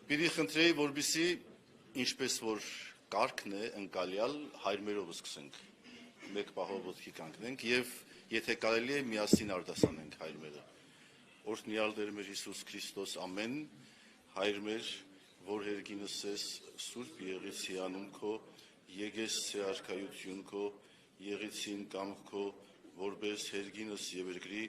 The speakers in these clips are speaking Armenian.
Պիտի խնդրեի, որպեսզի ինչպես որ կարգն է ընկալյալ հայրմերով սկսենք, մեկ պահով ոտքի կանգնենք եւ եթե կարելի է միասին արտասանենք հայրմերը։ Օրհնյալ Տեր մեր Հիսուս Քրիստոս ամեն հայրմեր, որ հերգինս ես Սուրբ Եղեցի անուն քո, եկես ցե արքայություն քո, եղեցին կամք քո, որպես հերգինս եւ երկրի,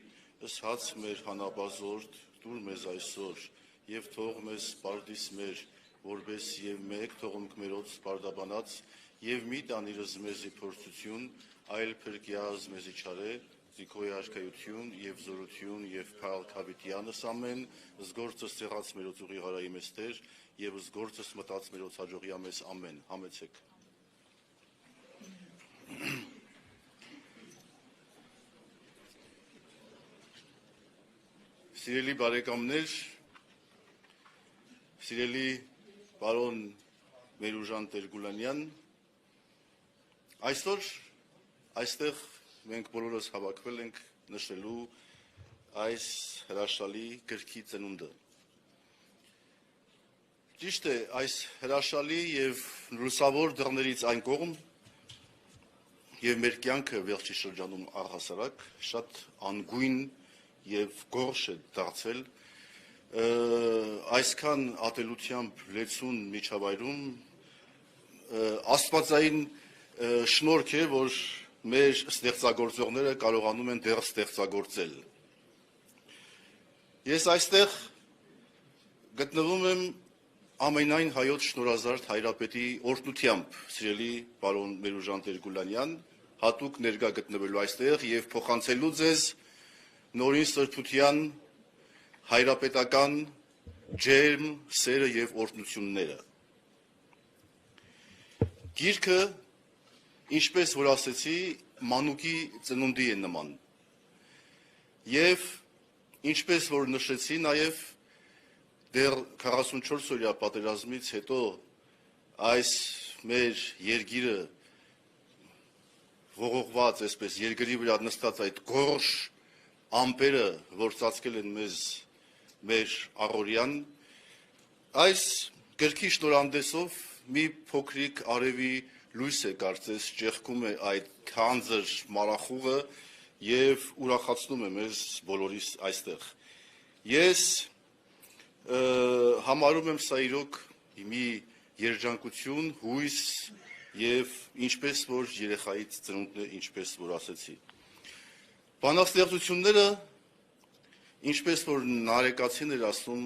ըսած մեր հանապազորդ դուր մեզ այսօր եւ թող մեզ պարտիս մեր, որպես եւ մեկ թողնք մերոց պարտաբանած եւ մի տանիրս մեզի փորձություն, այլ փրկյազ մեզի չարե, Զիքոյ արքայություն եւ զորություն եւ փառք հավիտյանս ամեն, զգործս ցեղած մերոց ուղի հարայի մեստեր եւ զգործս մտած մերոց հաջողիա մեզ ամեն, համեցեք։ Սիրելի բարեկամներ, սիրելի պարոն Մերուժան Տեր-Գուլանյան, այսօր այստեղ մենք բոլորս հավաքվել ենք նշելու այս հրաշալի գրքի ծնունդը։ Ճիշտ է, այս հրաշալի եւ լուսավոր դռներից այն կողմ եւ մեր կյանքը վերջի շրջանում առհասարակ շատ անգույն եւ գորշ է դարձել այսքան ատելությամբ լեցուն միջավայրում աստվածային շնորհք է, որ մեր ստեղծագործողները կարողանում են դեռ ստեղծագործել։ Ես այստեղ գտնվում եմ ամենայն հայոց շնորհազարդ հայրապետի օրհնությամբ, սիրելի պարոն Մերուժան Տեր-Գուլանյան, հատուկ ներկա գտնվելու այստեղ եւ փոխանցելու ձեզ նորին սրբության հայրապետական ջերմ սերը եւ օրհնությունները։ Գիրքը, ինչպես որ ասեցի, մանուկի ծնունդի է նման։ Եվ ինչպես որ նշեցի, նաև դեռ 44-օրյա պատերազմից հետո այս մեր երկիրը ողողված, այսպես երկրի վրա նստած այդ գորշ ամպերը, որ ծածկել են մեզ մեր առօրյան, այս գրքի շնորհանդեսով մի փոքրիկ արևի լույս է կարծես ճեղքում է այդ քանձր մարախուղը եւ ուրախացնում է մեզ բոլորիս այստեղ։ Ես համարում եմ սա իրոք մի երջանկություն, հույս եւ ինչպես որ երեխայից ծնունդն է, ինչպես որ ասեցի։ Բանաստեղծությունները, ինչպես որ նարեկացին էր ասում,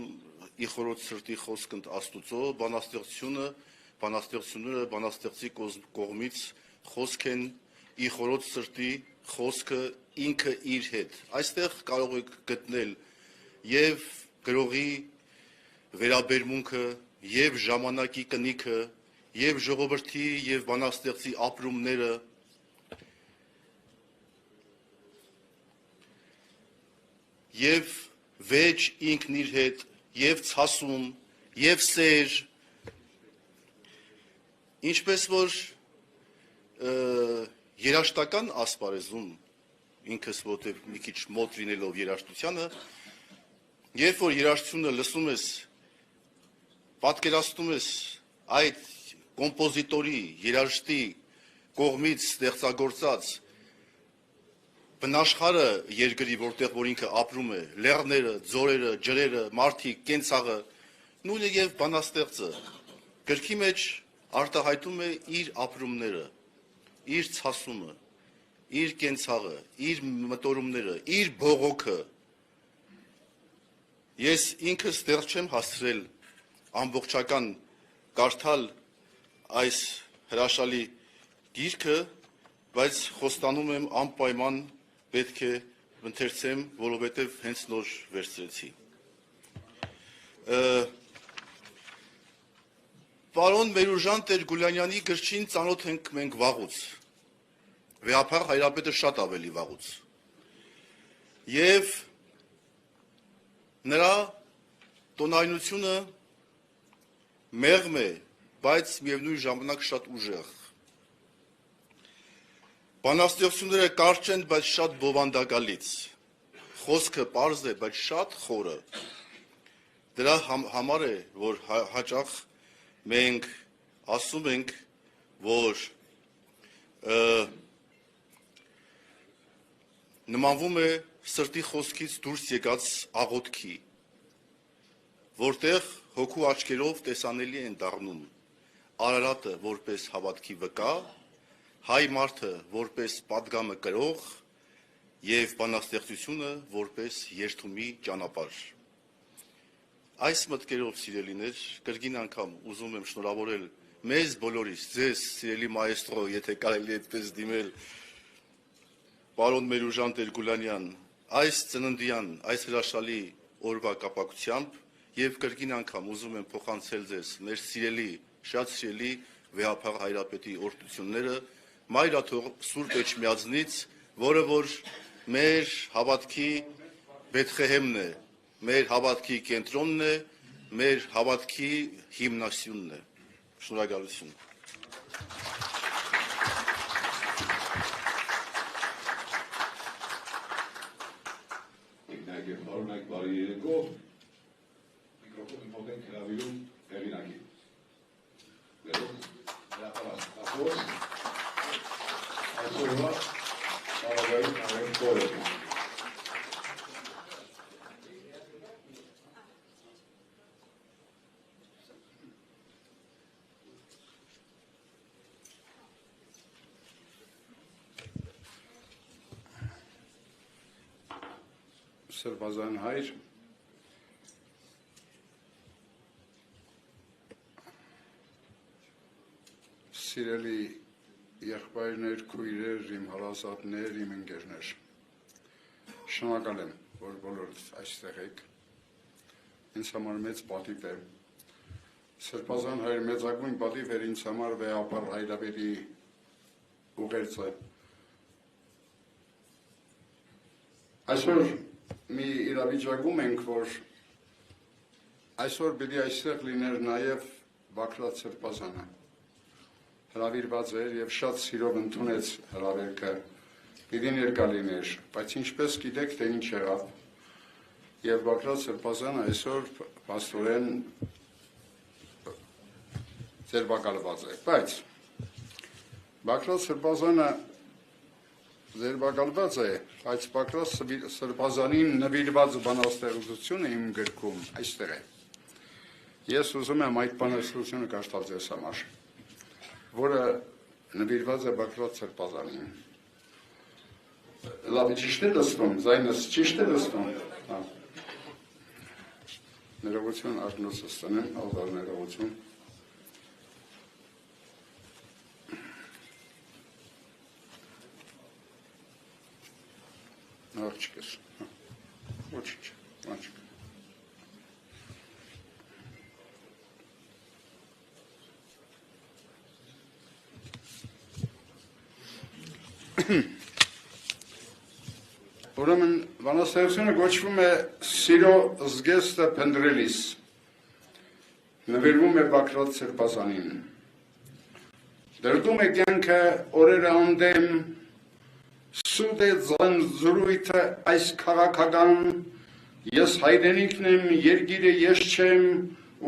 իխորոց սրտի խոսքընդ Աստուծո, բանաստեղծությունները բանաստեղծի կողմից խոսք են իխորոց սրտի խոսքը ինքը իր հետ։ Այստեղ կարող եք գտնել եւ գրողի վերաբերմունքը, եւ ժամանակի կնիքը, եւ ժողովրդի եւ բանաստեղծի ապրումները, եւ վեճ ինքն իր հետ, եւ ցասում, եւ սեր, ինչպես որ երաշտական ասպարեզում, ինքս ոտև մի քիչ մոտ լինելով երաշտությանը, երբ որ երաշտությունը լսում ես, պատկերացնում ես այդ կոմպոզիտորի, երաժշտի կողմից ստեղծագործած բնաշխարը երկրի, որտեղ որ ինքը ապրում է, լեռները, ձորերը, ջրերը, մարդիկ, կենցաղը, նույնը եւ բանաստեղծը, գրքի մեջ արտահայտում է իր ապրումները, իր ցասումը, իր կենցաղը, իր մտորումները, իր բողոքը։ Ես ինքս դեռ չեմ հասցրել ամբողջական կարդալ այս հրաշալի գիրքը, բայց խոստանում եմ անպայման պետք է ընթերցեմ, որովհետև հենց նոր վերցրեցի։ Պարոն Մերուժան Տեր-Գուլանյանի գրչին ծանոթ ենք մենք վաղուց, վեհափառ հայրապետը շատ ավելի վաղուց, և նրա տոնայնությունը մեղմ է, բայց միևնույն ժամանակ շատ ուժեղ։ Բանաստեղծությունները կարճ են, բայց շատ բովանդակալից, խոսքը պարզ է, բայց շատ խորը, Դրա համար է, որ հաճախ մենք ասում ենք, որ նմանվում է սրտի խոսքից դուրս եկած աղոթքի, որտեղ հոգու աչքերով տեսանելի են դառնում Արարատը որպես հավատքի վկա, հայ մարդը որպես պատգամը կրող եւ բանաստեղծությունը որպես երթումի ճանապարհ։ Այս մտքերով սիրելիներ, կրկին անգամ ուզում եմ շնորհավորել մեզ բոլորիս, ձեզ սիրելի մայստրո, եթե կարելի է այդպես դիմել, պարոն Մերուժան Տեր-Գուլանյան, այս ծննդյան, այս հրաշալի օրվա կապակցությամբ եւ կրկին անգամ ուզում եմ փոխանցել ձեզ մեր սիրելի, շատ սիրելի վեհափաղ հայրապետի օրհնությունները Մայրաթող Սուրբ Էջմիածնից, որը որ մեր հավատքի Բեթխեհեմն է, մեր հավատքի կենտրոնն է, մեր հավատքի հիմնասյունն է։ Շնորհակալություն։ Հարունակ բարի երեկո, միկրոֆոնի մոտենք հրավիրում հեղինակի։ Վերոք հրապարակախոս, այսօրվա Արագայում արեն կորը։ Սրբազան հայր, սիրելի եղբայրներ, քույրեր, իմ հարազատներ, իմ ընկերներ, շնորհակալ եմ, որ բոլորդ այստեղ եք, ինձ համար մեծ պատիվ է, Սրբազան հայր մեծագույն պատիվ էր ինձ համար վեհապաղ հայրապետի ուղերձը, այսօր մի իրավիճակում ենք, որ այսօր պիտի այստեղ լիներ նաև Բագրատ Սրբազանը, հրավիրված էր և շատ սիրով ընդունեց հրավերքը, պիտի ներկա լիներ, բայց ինչպես գիտեք, թե ինչ եղավ, և Բագրատ Սրբազանը այսօր փաստորեն ձերբակալված է, բայց Բագրատ Սրբազանը ձերբակալված է, բայց Բագրատ Սրբազանին նվիրված բանաստեղծությունը իմ գրքում այստեղ է։ Ես ուզում եմ այդ բանաստեղծությունը կարդալ ձեզ համար, որը նվիրված է Բագրատ Սրբազանին։ Լավ, ճիշտ է լսվում, ձայնս ճիշտ է լսվում։ Ներողություն Արնոսը ստանեմ, ալդար ներողություն։ Աղջիկս, ոչինչ, աղջիկ։ Ուրեմն բանաստեղծությունը գոչվում է Սիրո զգեստը փնտրելիս, նվիրվում է Բագրատ Սրբազանին։ Դրդում է կյանքը օրերը անդեմ, Սուտ է զրույթը այս քաղաքական, ես հայրենիքն եմ, երկիրը ես չեմ,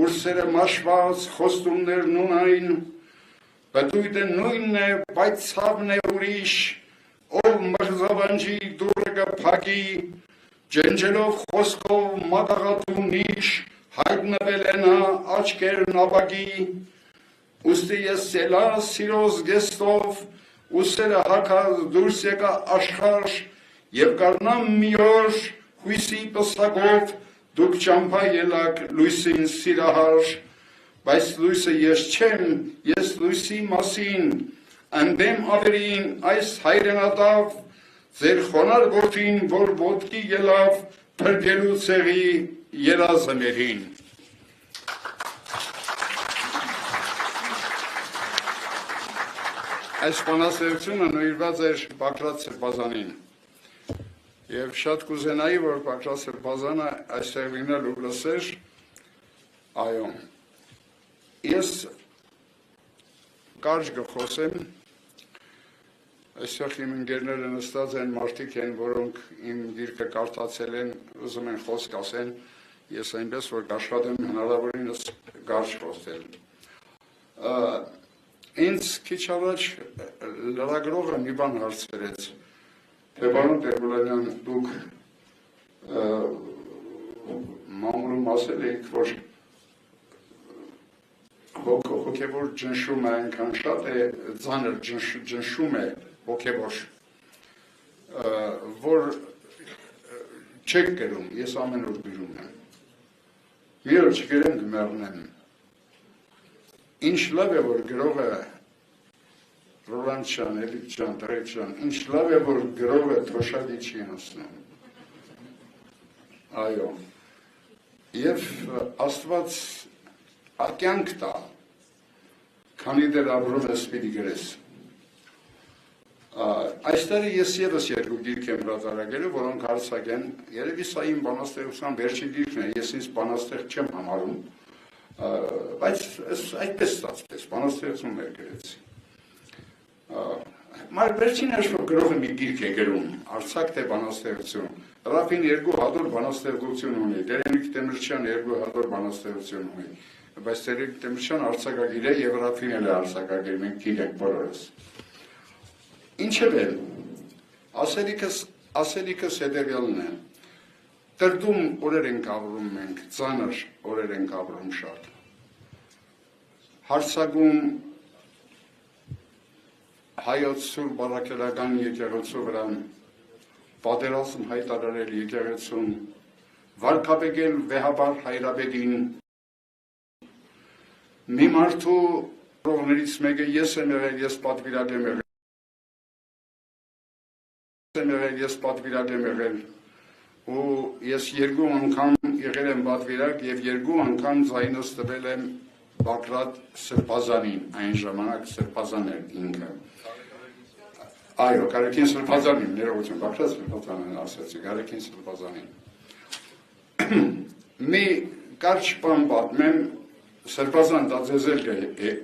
ուրսերը մաշված, խոստումներն ունայն, բտույտը նույնն է, բայց ցավն է ուրիշ, ով մղզավանջի դուրը կփակի, ջնջելով խոսքով մակաղատու նիշ, հայտնվել է նա աչքերն ապակի, ուստի ես սելա սիրո զգեստով, ուսերը հակած դուրս եկա աշխարհ եւ կառնամ մի օր հույսի պսակով դուք ճամփա ելաք լույսին սիրահար բայց լույսը ես չեմ ես լույսի մասին անդեմ ավերին այս հայրենատավ ձեր խոնար որդին որ ոտքի ելավ փրկելու ցեղի երազներին Այս բանաստեղծությունը նվիրված էր Բագրատ Սրբազանին եւ շատ կուզենայի որ Բագրատ Սրբազանը այստեղ լինել ու լսեր այո ես կարճ կխոսեմ այստեղ իմ ընկերները նստած են մարդիկ են որոնք իմ գիրքը կարդացել են ուզում են խոսք ասեն ես այնպես որ աշխատեմ հնարավորինս կարճ խոսել։ Ինձ քիչ առաջ լրագրողը մի բան հարցրեց, թե պարոն Տեր-Գուլանյան, դուք մամուլում ասել եք, որ հոգևոր ճնշումը այնքան շատ է, ծանր ճնշում է հոգևոր, որ չեք գրում, ես ամեն օր գրում եմ։ Մի օր չգրեմ կմեռնեմ։ Ինչ լավ է, որ գրողը Ռոլանդ ջան, Էլիկ ջան, Տրեկ ջան, ինչ լավ է, որ գրողը թոշակի չի անցնում։ Այո։ Եվ Աստված ակյանք տա, քանի դեռ ապրում ես պիտի գրես։ Այս տարի ես ևս երկու գիրք եմ հրատարակել, որոնք հարցակ են, երևի սա իմ բանաստեղծության վերջին գիրքն է, ես ինձ բանաստեղծ չեմ համարում, բայց այդպես ստացվեց, բանաստեղծում էր գրեցի։ Վերջին հաշվով գրողը մի գիրք է գրում, արձակ թե բանաստեղծություն։ Ռաֆին 2 հատոր բանաստեղծություն ունի, Տերենիկ Տեմիրչյան 2 հատոր բանաստեղծություն ունի, բայց Տերենիկ Տեմիրչյան արձակագիր է և Ռաֆին էլ է արձակագիր, մենք գիտենք բոլորս։ Ինչև է, ասելիքս հետևյալն է, տրդում օրեր ենք ապրում մենք, ծանր օրեր ենք ապրում շատ, հարցակում հայոց Սուրբ Առաքելական եկեղեցու վրա, պատերազմ հայտարարել եկեղեցուն, վարկաբեկել վեհաբար Հայրաբեդին, մի մարդու ռողներից մեկը ես եմ եղել, ես պատվիրակ եմ եղել, ու ես 2 անգամ եղել եմ պատվիրակ և 2 անգամ ձայնս տվել եմ Բագրատ Սրբազանին, այն ժամանակ Սրբազան էր ինքը։ Այո, Կարեկին Սրբազանին, ներողություն, Բագրատ Սրբազանին ասեցի, Կարեկին Սրբազանին։ Մի կարճ բան պատմեմ, Սրբազան դա ձեզ էլ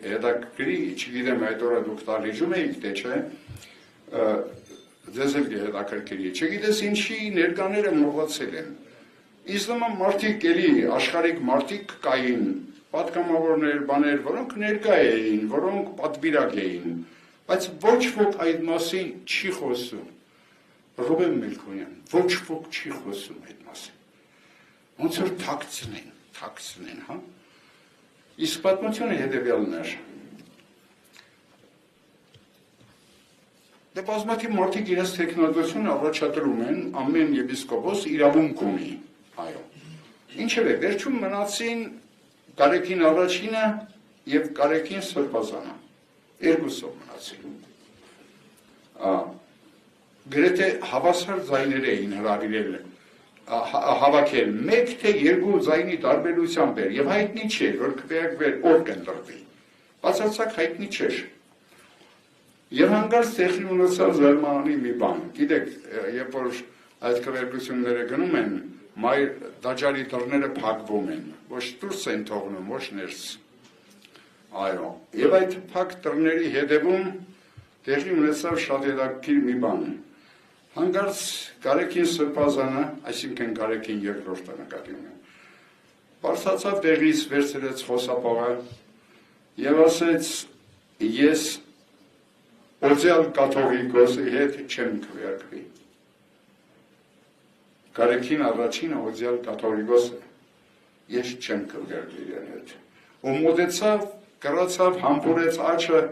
հետաքրքրի, չգիտեմ այդ օրը դուք տալիջում էիք, թե չէ, ձեզ էլ հետաքրքրի, չգիտես ինչի ներկաները մոռացել են։ Իսլամը մարդիկ էլի, աշխարհիկ մարդիկ կային, պատգամավորներ, բաներ, որոնք ներկա էին, որոնք պատվիրակ էին, բայց ոչ ոք այդ մասին չի խոսում։ Ռուբեն Մելքոնյան, ոչ ոք չի խոսում այդ մասին։ Ոնց որ թաքցնեն, հա։ Իսկ պատմությունը հետևյալն էր։ Դե բազմաթիվ մարդիկ իրենց թեկնածությունը առաջադրում են, ամեն եպիսկոպոս իրավունք ունի, այո։ Ինչև է, վերջում մնացին Կարեկին առաջինը և Կարեկին Սրբազանը, երկուսով մնացին։ Գրեթե հավասար ձայներ էին հրավիրել, հավաքել, 1 թե 2 ձայնի տարբերությամբ էր, և հայտնի չէր, որ քվեակվեր ով կընտրվի, բացարձակ հայտնի չէր։ Եվ հանկարծ տեղի ունեցավ զարմանալի մի բան, գիտեք, երբ որ այդ քվեարկությունները գնում են, մայր դաջարի դռները փակվում են, ոչ դուրս են թողնում, ոչ ներս։ Այո, եւ այդ փակ դռների հետևում տեղի ունեցավ շատ հետաքրքիր մի բան։ Հանկարծ Կարեկին Սրբազանը, այսինքն Կարեկին երկրորդը նկատի ունեմ, բարձրացավ տեղից, վերցրեց խոսապողը եւ ասեց. ես օձյալ կաթողիկոսի հետ չեմ քվեարկվի։ Կարեկին առաջինը օձյալ կաթողիկոս է, ես չեմ քվեարկվի իրեն հետ։ Ու մոտեցավ, կռացավ, համբուրեց աչը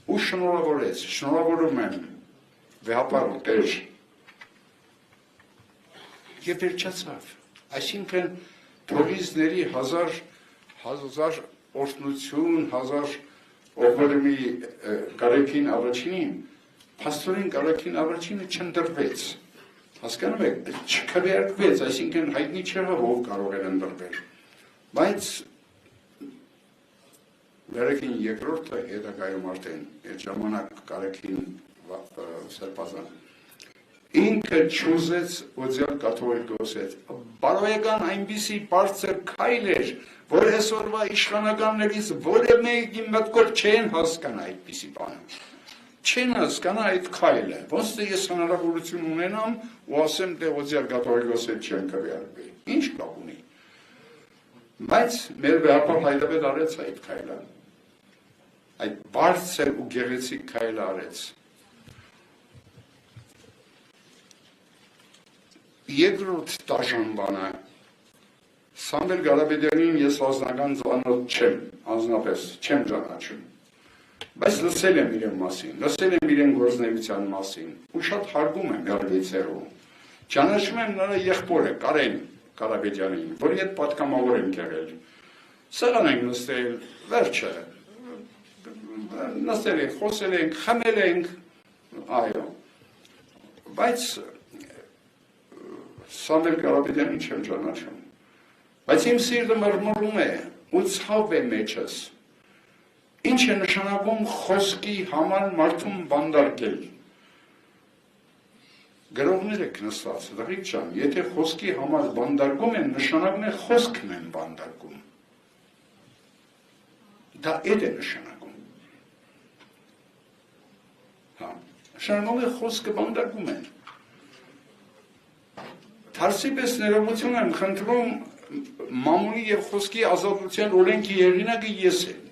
ու շնորհավորեց, շնորհավորում եմ, վեհապար Տեր։ Եվ վերջացավ, այսինքն թողիզների հազար օրհնություն, հազար օրհնումի Կարեկին առաջինին, փաստորեն Կարեկին առաջինը չընտրվեց, հասկանում եք, չքվեարկվեց, այսինքն հայտնի չեղավ ով կարող էր ընտրվել, բայց Կարեկին երկրորդը հետագայում արդեն այդ ժամանակ Կարեկին Սրբազան ինքը չուզեց օձյալ կաթողիկոս հետ, բարոյական այնպիսի բարձր քայլ էր, որ այսօրվա իշխանականներից որևէ մեկի մտքով չեն հասկանա այդպիսի բանը, չեն հասկանա այդ քայլը, ոնց թե ես հնարավորություն ունենամ ու ասեմ թե օձյալ կաթողիկոս հետ չեմ քվեարկվի, ինչ կապ ունի, Բայց մեր վեհապար հայրապետ արեց այդ քայլը, այդ բարձր ու գեղեցիկ քայլը արեց։ Երկրորդ դաժան բանը, Սամվել Ղարաբեդյանին ես անձնական ծանոթ չեմ, անձնապես չեմ ճանաչում, բայց լսել եմ իրեն մասին, լսել եմ իրեն գործունեության մասին ու շատ հարգում եմ Ղարաբեդյանը։ Ճանաչում եմ նրա եղբորը Կարեն Ղարաբեդյանին, որի հետ պատգամավոր եմ եղել։ Սեղան ենք նստել, վերջը, նստել ենք, խոսել ենք, խմել ենք, այո, բայց Սամվել Ղարաբեդյանին չեմ ճանաչում, բայց իմ սիրտը մրմռում է ու ցավ է մեջս, ինչ է նշանակում խոսքի համար մարդուն բանդարկել։ Գրողներ եք նստած, դղիկ ջան, եթե խոսքի համար բանդարկում են, նշանակում է խոսքն են բանդարկում։ Դա էդ է նշանակում։ Հա, նշանակում է խոսքը բանդարկում են։ Թարսի պես ներողություն եմ խնդրում մամուլի և խոսքի ազատության օրենքի հեղինակը ես եմ։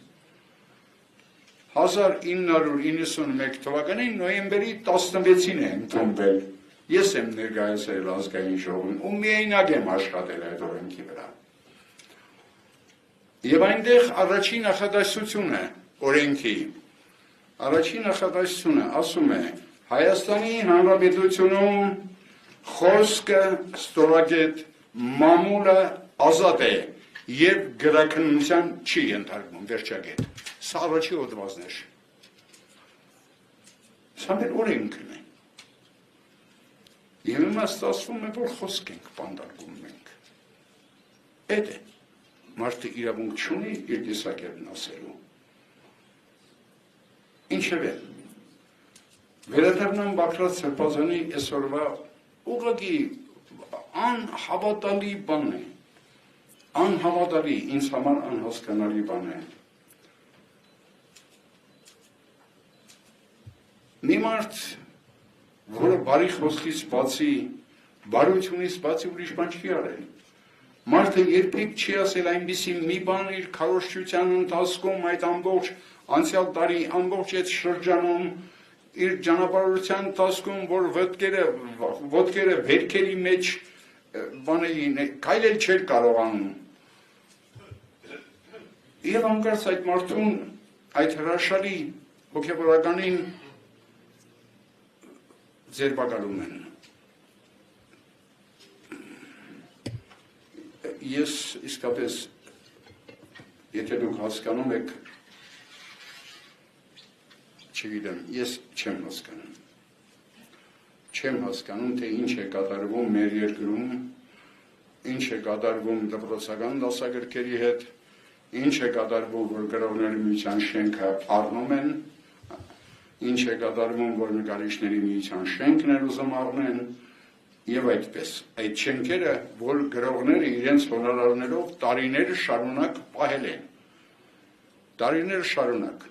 1991 թվականին նոյեմբերի 16-ին է ընդունվել։ Ես եմ ներկայացրել ազգային ժողովին ու միայնակ եմ աշխատել այդ օրենքի վրա։ Եվ այնտեղ առաջին նախադասությունը օրենքի, առաջին նախադասությունը ասում է Հայաստանի Հանրապետությունում խոսքը ստորագետ մամուլը ազատ է և գրաքննության չի ենթարկվում, վերջագետ։ Սա առաջի հոդվածն է։ Սա մեր օրենքն է։ Եվ հիմա ստացվում է, որ խոսք ենք բանդարկում մենք։ Էդ է։ Մարդը իրավունք չունի իր տեսակետն ասելու։ Ինչևէ, վերադառնամ Բագրատ Սրբազանի այսօրվա ուղղակի անհավատալի բան է, անհավատալի, ինձ համար անհասկանալի բան է։ Մի մարդ, որը բարի խոսքից բացի, բարությունից բացի ուրիշ բան չի արել։ Մարդը երբեք չի ասել այնպիսի մի բան իր քարոզչության ընթացքում, այդ ամբողջ անցյալ տարի, ամբողջ այդ շրջանում, իր ճանապարհորդության ընթացքում, որ ոտքերը վերքերի մեջ քայլել չէր կարողանում։ Եվ անկարծ այդ մարդուն, այդ հրաշալի հոգևորականին ձերբակալում են։ Ես իսկապես, եթե դուք հասկանում եք, չգիտեմ, ես չեմ հասկանում։ Չեմ հասկանում, թե ինչ է կատարվում մեր երկրում, ինչ է կատարվում դպրոցական դասագրքերի հետ, ինչ է կատարվում, որ գրողների միության շենքը առնում են, ինչ է կատարվում, որ նկարիչների միության շենքն էր ուզում առնեն, և այդպես։ Այդ շենքերը, որ գրողները իրենց հոնորարներով տարիներ շարունակ պահել են։ Տարիներ շարունակ։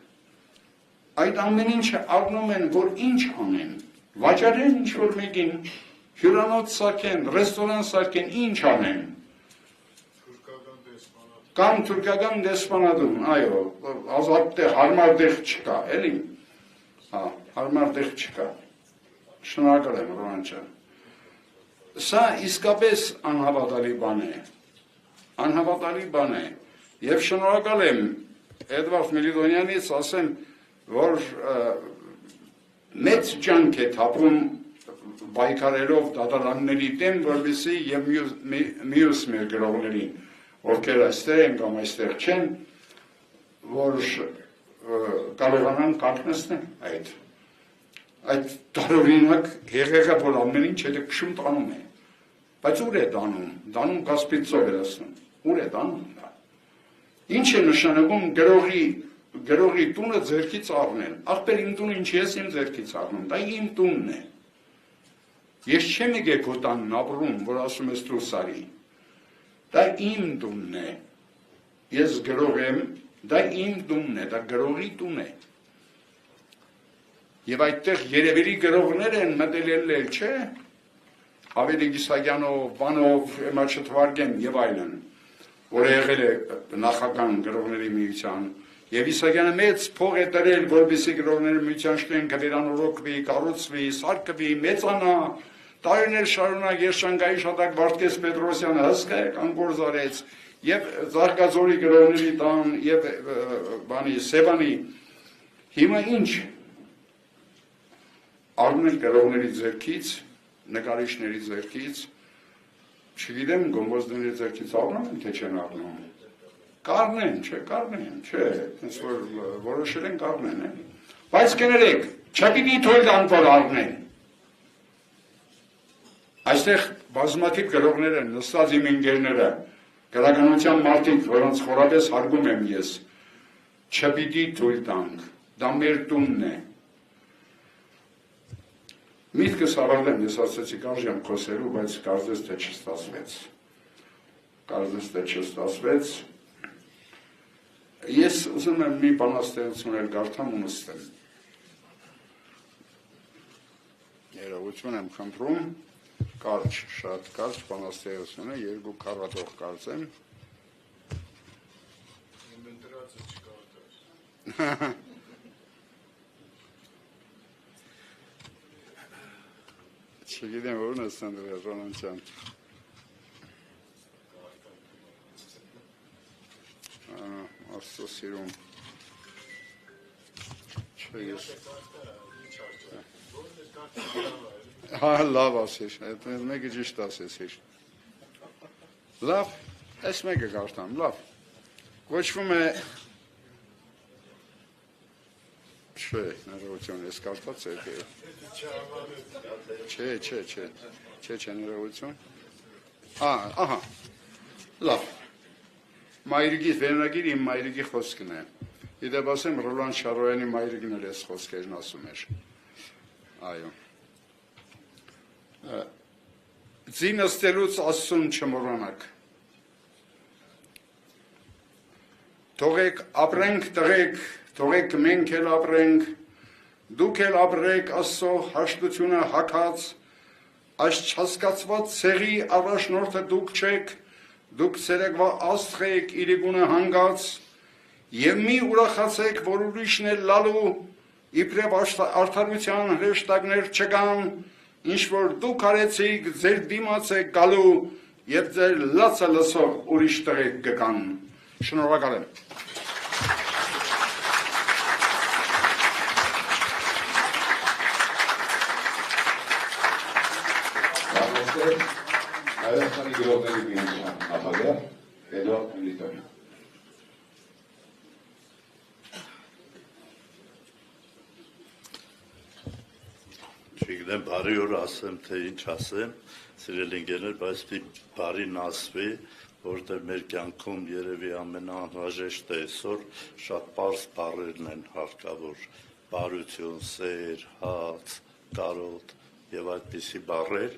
Այդ ամեն ինչը առնում են, որ ինչ անեն, վաճառեն ինչ-որ մեկին, հյուրանոց սարքեն, ռեստորան սարքեն, ինչ անեն։ Կամ թուրքական դեսպանատուն, այո, ազատ տեղ, հարմար տեղ չկա, էլի։ Հա, հարմար տեղ չկա։ Շնորհակալ եմ, Ռոման ջան։ Սա իսկապես անհավատալի բան է։ Անհավատալի բան է։ Եվ շնորհակալ եմ Էդվարդ Մելիդոնյանից ասեմ, որ մեծ ջանք է թափում պայքարելով դատարանների դեմ, որպեսզի և մյուս մեր գրողներին, ովքեր այստեղ են կամ այստեղ չեն, որ կարողանան կանգնեցնել այդ տարօրինակ հեղեղը, որ ամեն ինչ էլ քշում տանում է։ Բայց ուր է դանում, դանում Կասպից ծով է ասում, ուր է դանում դա։ Ինչ է նշանակում գրողի տունը ձեռքից առնել, ախպեր իմ տունը ինչ ես իմ ձեռքից առնում, դա իմ տունն է։ Ես չեմ եկել քո տանն ապրում, որ ասում ես դու սարի, դա իմ տունն է, ես գրող եմ, դա իմ տունն է, դա գրողի տուն է։ Եվ այդտեղ երևելի գրողներ են մտելել, չէ, Հավելի Գիսագյանով, Վանով, Էմա չթվարգեմ և այլն, որ եղել է նախական գրողների միության, եւ Իսահակյանը մեծ փող է տրել, որպեսզի գրողների միության շենքը վերանորոգվի, կառուցվի, սարքվի, մեծանա, տարիներ շարունակ Երշանգայի շատակ Վարդգես Պետրոսյանը հսկայական գործ արեց, եւ Զարգազորի գրողների տան, եւ Սևանի, հիմա ինչ առնում են գրողների ձեռքից, նկարիչների ձեռքից, չգիտեմ, գոմբոզների ձեռքից առնում են, թե չեն առնում։ Կառնեն, չէ, հենց որ որոշել են կառնեն, բայց կներեք, չպիտի թույլ տան, որ առնեն։ Այստեղ բազմաթիվ գրողներ են, նստած իմ ընկերները, գրականության մարդիկ, որոնց խորապես հարգում եմ ես, չպիտի թույլ տանք, դա մեր տունն է։ Միտքս առել եմ, ես ասեցի կարժեմ խոսելու, բայց կարծես թե չստացվեց։ Ես ուզում եմ մի բանաստեղծություն էլ կարդամ ու նստեմ։ Ներողություն եմ խնդրում, կարճ, շատ կարճ բանաստեղծություն է, երկու քառատող կարծեմ։ Չգիտեմ, որն է Սանդրիա Ժանանցյան։ Աստծո սիրում։ Չէ, ես։ Հա, լավ ասես, այդ մեկը ճիշտ ասես։ Լավ, այս մեկը կարդամ, լավ։ Կոչվում է Չէ, ներողություն, ես կարդաց է։ Չէ, ներողություն։ Ահա, լավ։ Մայրիկի վերնագիր իմ մայրիկի խոսքն է։ Իդեպ ասեմ, Ռոլան Շարոյանի մայրիկն էլ ես խոսքերն ասում էր։ Այո։ Ձին ըստելուց Աստծուն չմոռանաք։ Թողեք ապրենք տղեկ, թողեք մենք էլ ապրենք, դուք էլ ապրեք Աստծո հաշտությունը հագած, այս չհասկացված ցեղի առաջնորդը դուք չեք, դուք ցերեկվա աստղ եք իրիկունը հանգած, եւ մի ուրախացեք, որ ուրիշն է լալու, իբրև արդարության հրեշտակներ չկան, ինչ որ դուք արեցիք, ձեր դիմաց է գալու, եւ ձեր լացը լսող ուրիշ տղեկ կգան։ Շնորհակալ եմ։ Հայաստանի գրողների միության նախագահ Էդուարդ Մելիքյանը։ Չգիտեմ, բարի օր ասեմ, թե ինչ ասեմ, սիրելի ընկերներ, բայց բարին ասվի, որտեղ մեր կյանքում երևի ամենաանհրաժեշտ է այսօր շատ պարզ բառերն են հարկավոր, բարություն, սեր, հաց, կարոտ եւ այդպիսի բառեր,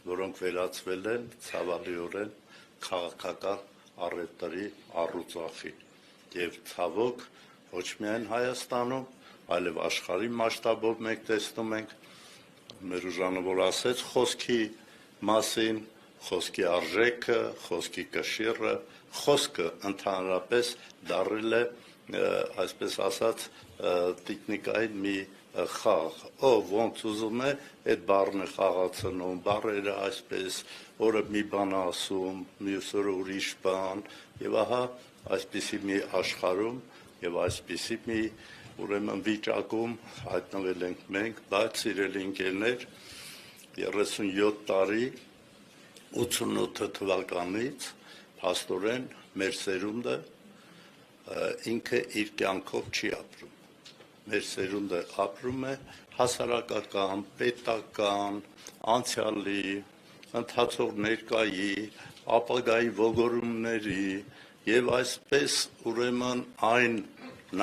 որոնք վերածվել են ցավալիորեն քաղաքական առևտրի առուծախի եւ ցավոք ոչ միայն Հայաստանում, այլև աշխարհի մասշտաբով մենք տեսնում ենք մեր ուժանը որ ասեց խոսքի մասին, խոսքի արժեքը, խոսքի կշիռը, խոսքը ընդհանրապես դառել է այսպես ասած տեխնիկային մի խաղ, ով ոնց ուզում է, այդ բառն է խաղացնում, բառերը այսպես, օրը մի բան ասում, մյուս օրը ուրիշ բան, եւ ահա այսպիսի մի աշխարհում եւ այսպիսի մի ուրեմն վիճակում հայտնվել ենք մենք, բայց սիրելի ընկերներ, 37 տարի 88 թվականից փաստորեն մեր սերունդը ինքը իր կյանքով չի ապրում։ Մեր սերունդը ապրում է հասարակական, պետական, անցյալի, ընթացող ներկայի, ապագայի ողորումների եւ այսպես ուրեմն այն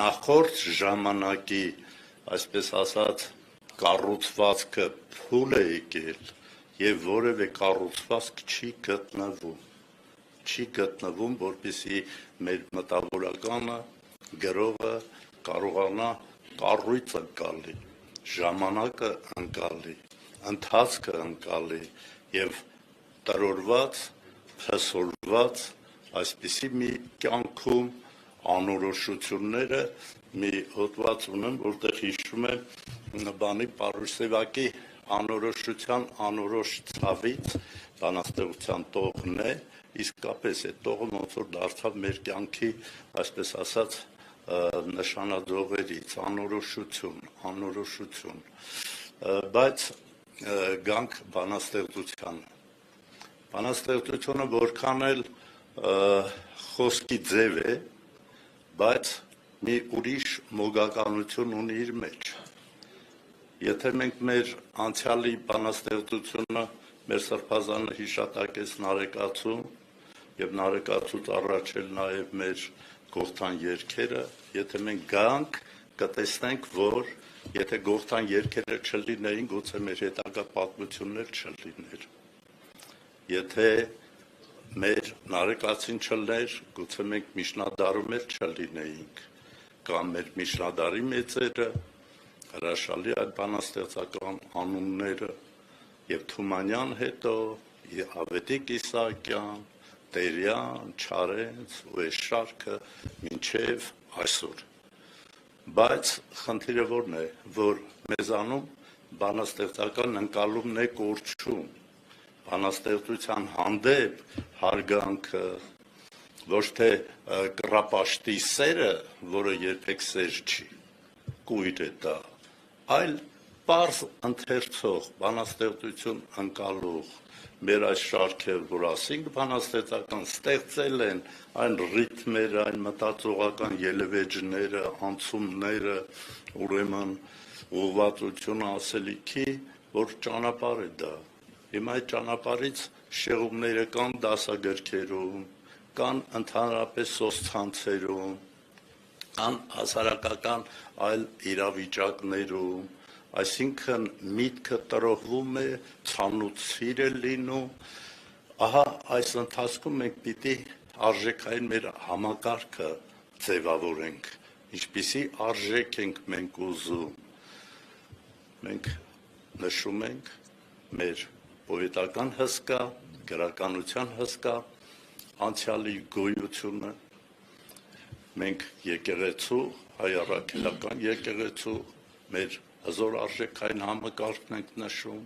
նախորդ ժամանակի, այսպես ասած, կառուցվածքը փուլ է եկել եւ որևէ կառուցվածք չի գտնվում, որպեսզի մեր մտավորականը գրողը կարողանա կառույցը ընկալի, ժամանակը ընկալի, ընթացքը ընկալի եւ տրորված, փսորված այսպիսի մի կյանքում անորոշությունները մի հոդված ունեմ, որտեղ հիշում եմ բանի Պարուսևակի անորոշության անորոշ ցավից բանաստեղծության տողն է, իսկապես այդ տողը ոնց որ դարձավ մեր կյանքի, այսպես ասած, նշանաձողերից, անորոշություն, բայց գանք բանաստեղծությանը։ Բանաստեղծությունը որքան էլ խոսքի ձև է, բայց մի ուրիշ մոգականություն ունի իր մեջ։ Եթե մենք մեր անցյալի բանաստեղծությունը, մեր սրբազանը հիշատակեց Նարեկացում, և Նարեկացուց առաջ էլ նաև մեր Գողթան երգերը, եթե մենք գանք, կտեսնենք, որ եթե Գողթան երգերը չլինեին, գուցե մեր հետագա պատմություններ չլիներ։ Եթե մեր Նարեկացին չլներ, գուցե մենք Միշնադարում էլ չլինեինք, կամ մեր Միշնադարի մեծերը, հրաշալի այդ բանաստեղծական անունները, և Թումանյան հետո, Ավետիք Իսահակյան, Տերյան, Չարենց ու այս շարքը մինչև այսօր։ Բայց խնդիրը որն է, որ մեզանում բանաստեղծական ընկալումն է կորչում, բանաստեղծության հանդեպ հարգանքը, ոչ թե կռապաշտի սերը, որը երբեք սեր չի, կույր է դա, այլ պարզ ընթերցող, բանաստեղծություն ընկալող, մեր այս շարքեր, որ ասինք բանաստեղծական, ստեղծել են այն ռիթմերը, այն մտածողական ելևէջները, անցումները, ուրեմն ուղղվածությունը ասելիքի, որ ճանապարհ է դա։ Հիմա այդ ճանապարհից շեղումները կան դասագրքերում, կան ընդհանրապես սոցցանցերում, կան հասարակական այլ իրավիճակներում, այսինքն միտքը տրոհվում է, ցանուցիր է լինում, ահա այս ընթացքում մենք պիտի արժեքային մեր համակարգը ձևավորենք, ինչպիսի արժեք ենք մենք ուզում, մենք նշում ենք մեր պոետական հսկա, գրականության հսկա, անցյալի գոյությունը, մենք եկեղեցու, հայ առաքելական եկեղեցու, մեր հզոր արժեքային համակարգն ենք նշում,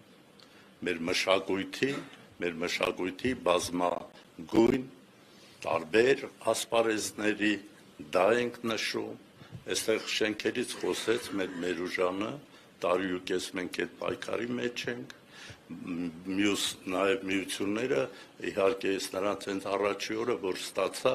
մեր մշակույթի բազմագույն տարբեր ասպարեզների դա ենք նշում, այստեղ շենքերից խոսեց մեր Մերուժանը, տարի ու կես մենք այդ պայքարի մեջ ենք, մյուս նաև միությունները, իհարկե ես նրանց հենց առաջի օրը, որ ստացա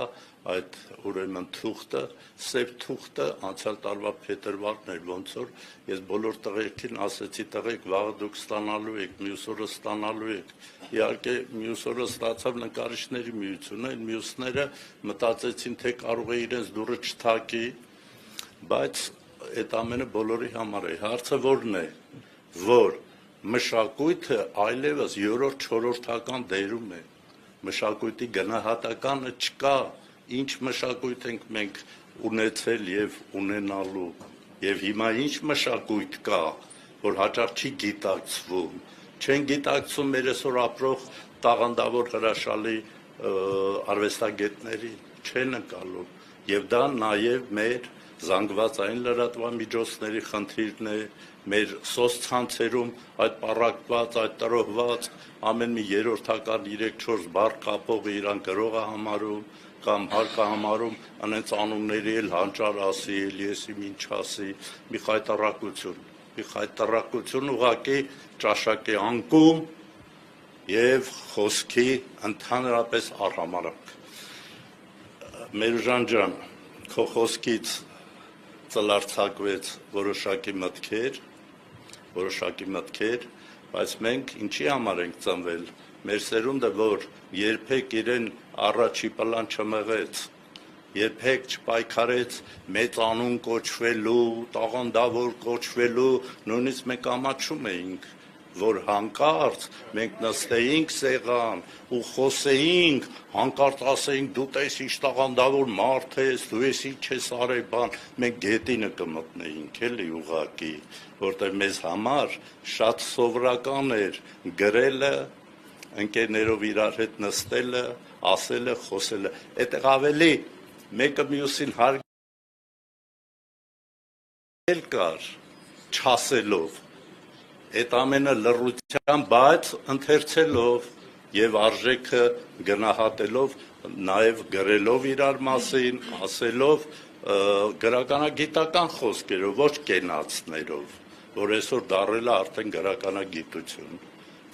այդ ուրեմն թուղթը, սև թուղթը, անցյալ տարվա փետրվարն էր, ոնց որ ես բոլոր տղերքին ասեցի, տղեկ վաղը դուք ստանալու եք, մյուս օրը ստանալու եք, իհարկե մյուս օրը ստացավ նկարիչների միությունը, այն մյուսները մտածեցին, թե կարող է իրենց դուռը չթակի, բայց այդ ամենը բոլորի համար է, հարցը որն է, որ մշակույթը այլևս 3-4-ական դերում է, մշակույթի գնահատականը չկա, ինչ մշակույթ ենք մենք ունեցել և ունենալու, և հիմա ինչ մշակույթ կա, որ հաճախ չի գիտակցվում, չեն գիտակցում մեր այսօր ապրող տաղանդավոր հրաշալի արվեստագետների, չեն ընկալում, և դա նաև մեր զանգվածային լրատվամիջոցների խնդիրն է, մեր սոցցանցերում այդ պառակտված, այդ տրոհված, ամեն մի երրորդական 3-4 բառ կապողը իրան գրող է համարում, կամ հարկահամարում անենց անունների էլ հանճար ասի, Էլիեսի ինչ ասի, մի խայտառակություն ուղղակի ճաշակի անկում և խոսքի ընդհանրապես արհամարհանք։ Մերուժան ջան, քո խոսքից ծլարձակվեց որոշակի մտքեր, բայց մենք ինչի համար ենք ծնվել, մեր սերունդը, որ երբեք իրեն առաջի պլան չմղեց, երբեք չպայքարեց մեծ անուն կոչվելու, տաղանդավոր կոչվելու, նույնիսկ մենք ամաչում էինք, որ հանկարծ մենք նստեինք սեղան ու խոսեինք, հանկարծ ասեինք դու տես ինչ տաղանդավոր մարդ ես, դու ես ինչ ես արել բան, մենք գետինը կմտնեինք էլի ուղղակի, որտեղ մեզ համար շատ սովորական էր գրելը, ընկերներով իրար հետ նստելը, ասելը, խոսելը, այդտեղ ավելի մեկը մյուսին հարգել կար, չասելով, այդ ամենը լռության, բայց ընթերցելով եւ արժեքը գնահատելով, նաեւ գրելով իրար մասին, ասելով գրականագիտական խոսքերով, ոչ կենացներով, որ այսօր դառել է արդեն գրականագիտություն։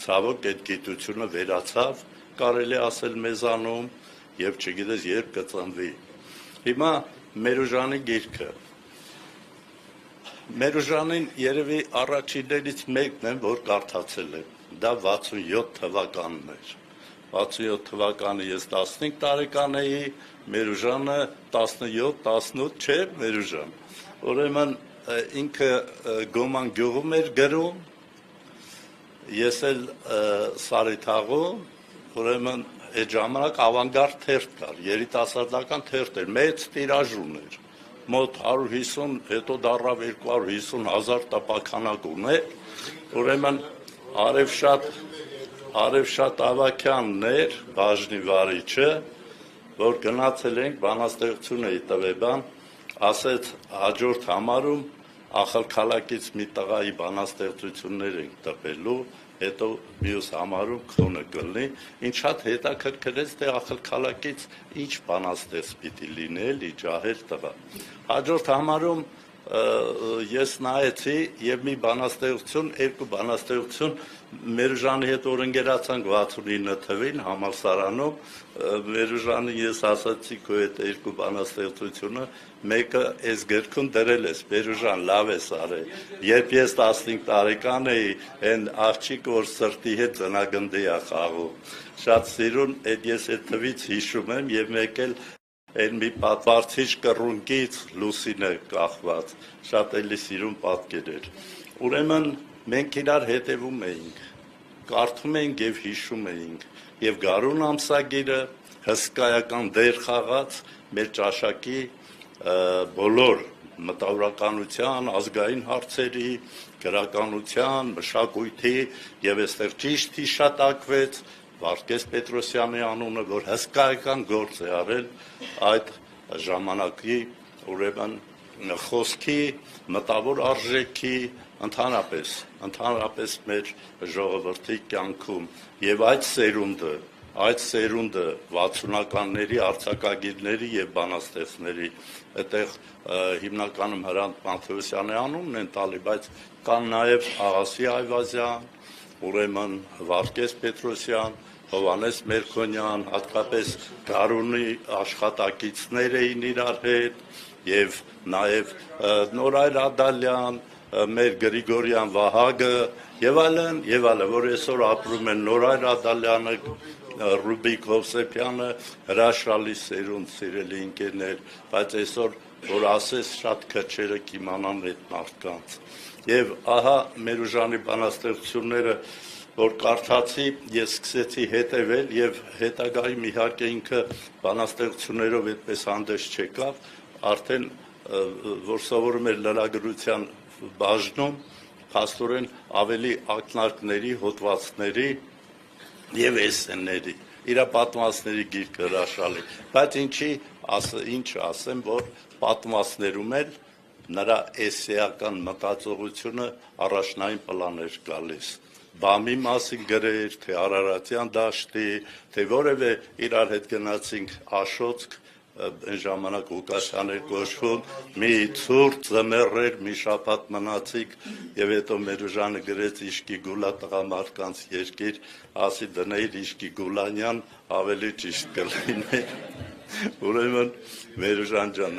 Ցավոք այդ գիտությունը վերացավ, կարելի ասել մեզանում եւ չգիտես երբ կծնվի։ Հիմա Մերուժանի գիրքը Մերուժանին երևի առաջիններից մեկն եմ, որ կարդացել եմ, դա 67 թվականն էր, 67 թվականը ես 15 տարեկան էի, Մերուժանը 17-18 չէ Մերուժան, ուրեմն ինքը Գոման գյուղում էր գրում, ես էլ Սարիթաղում, ուրեմն այդ ժամանակ ավանգարդ թերթ կար, երիտասարդական թերթ էր, մեծ տիրաժ ուներ, մոտ 150, հետո դառավ 250,000 տպաքանակ ուներ, ուրեմն Արևշատ Ավագյանն էր, բաժնի վարիչը, որ գնացել ենք բանաստեղծություն էի տվեբան, ասեց հաջորդ համարում ախալքալակից մի տղայի բանաստեղծություններ ենք տպելու, հետո մյուս համարում քոնը կլինի, ինչ շատ հետաքրքրեց, թե ախալքալակից ինչ բանաստեղծ պիտի լինի, ջահել տղա։ Հաջորդ համարում ես նայեցի եւ մի բանաստեղծություն, երկու բանաստեղծություն Մերուժանի հետ օրընկերացանք 69 թվին համալսարանում, Մերուժանի ես ասացի քո այդ երկու բանաստեղծությունը, մեկը այս գրքում դրել ես, Մերուժան լավ ես արել, երբ ես 15 տարեկան էի, այն աղջիկ որ սրտի հետ ծնագնդի է խաղում, շատ սիրուն, այդ ես այդ թվից հիշում եմ եւ մեկ էլ այն մի պատվարցիչ կռունկից լուսինը կախված, շատ էլի սիրուն պատկեր էր։ Ուրեմն մենք իրար հետևում էինք, կարդում էինք եւ հիշում էինք, եւ Գարուն ամսագիրը հսկայական դեր խաղաց մեր ճաշակի բոլոր մտավորականության, ազգային հարցերի, գրականության, մշակույթի եւ այստեղ ճիշտ հիշատակվեց Վարդգես Պետրոսյանի անունը, որ հսկայական գործ է արել այդ ժամանակի ուրեմն խոսքի, մտավոր արժեքի, ընդհանրապես մեր ժողովրդի կյանքում եւ այդ սերունդը 60-ականների արձակագիրների եւ բանաստեղծների, այդտեղ հիմնականում Հրանտ Մանթեոսյանի անունն են տալի, բայց կան նաեւ Աղասի Այվազյան, ուրեմն Վարդգես Պետրոսյան, Հովանես Մերքոնյան, հատկապես Գարունի աշխատակիցներ էին իրար հետ եւ նաեւ Նորայր Ադալյան, մեր Գրիգորյան Վահագը եւ այլն, որ այսօր ապրում են Նորայր Ադալյանը, Ռուբիկ Հովսեփյանը, հրաշալի սերունդ սիրելի ընկերներ, բայց այսօր որ ասես շատ քչերը կիմանան այդ մարդկանց։ Եվ ահա Մերուժանի բանաստեղծությունները որ կարդացի, ես սկսեցի հետևել եւ հետագայում իհարկե ինքը բանաստեղծություններով այդպես հանդես չեկավ, արդեն որ սովորում էր լրագրության բաժնում, փաստորեն ավելի ակնարկների, հոդվածների եւ էսսեների, իր պատմվածքների գիրքը հրաշալի, բայց ինչ ասեմ, որ պատմվածքներում էլ նրա էսսեական մտածողությունը առաջնային պլան էր գալիս։ Բամի մասին գրեր, թե Արարատյան դաշտի, թե որևէ իրար հետ գնացինք Աշոտք, այն ժամանակ Ղուկասյան էր կոչվում, մի ցուրտ ձմեռ մի շաբաթ մնացիք եւ հետո Մերուժանը գրեց Իշկի Գուլա տղամարդկանց երկիր, ասի դնեիր Իշկի Գուլանյան, ավելի ճիշտ կլիներ։ Ուրեմն Մերուժան ջան,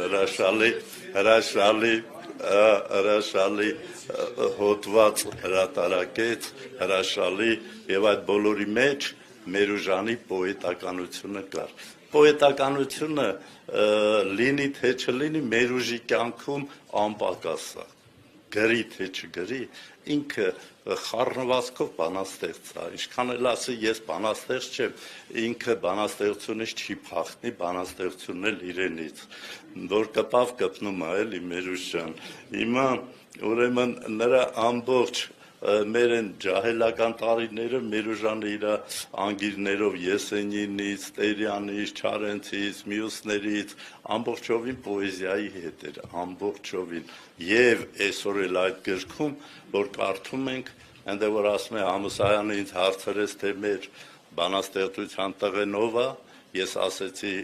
հրաշալի հոդված հրատարակեց, հրաշալի եւ այդ բոլորի մեջ Մերուժանի պոետականությունը կար։ Պոետականությունը լինի թե չլինի Մերուժի կյանքում անպակաս է։ Գրի թե չգրի, ինքը խառնվածքով բանաստեղծ է, ինչքան էլ ասի ես բանաստեղծ չեմ, ինքը բանաստեղծությունից չի փախնի, բանաստեղծությունն էլ իրենից, որ կպավ կպնում է էլի Մերուժ ջան։ Հիմա ուրեմն նրա ամբողջ մեր են ջահելական տարիները Մերուժանը իր անգիրներով Եսենինից, Տերյանից, Չարենցից, մյուսներից ամբողջովին պոեզիայի հետ էր, ամբողջովին եւ այսօր էլ այդ գրքում որ կարդում ենք այնտեղ որ ասում է Համուսայանը ինձ հարցրեց թե մեր բանաստեղծության տղենով է ես ասեցի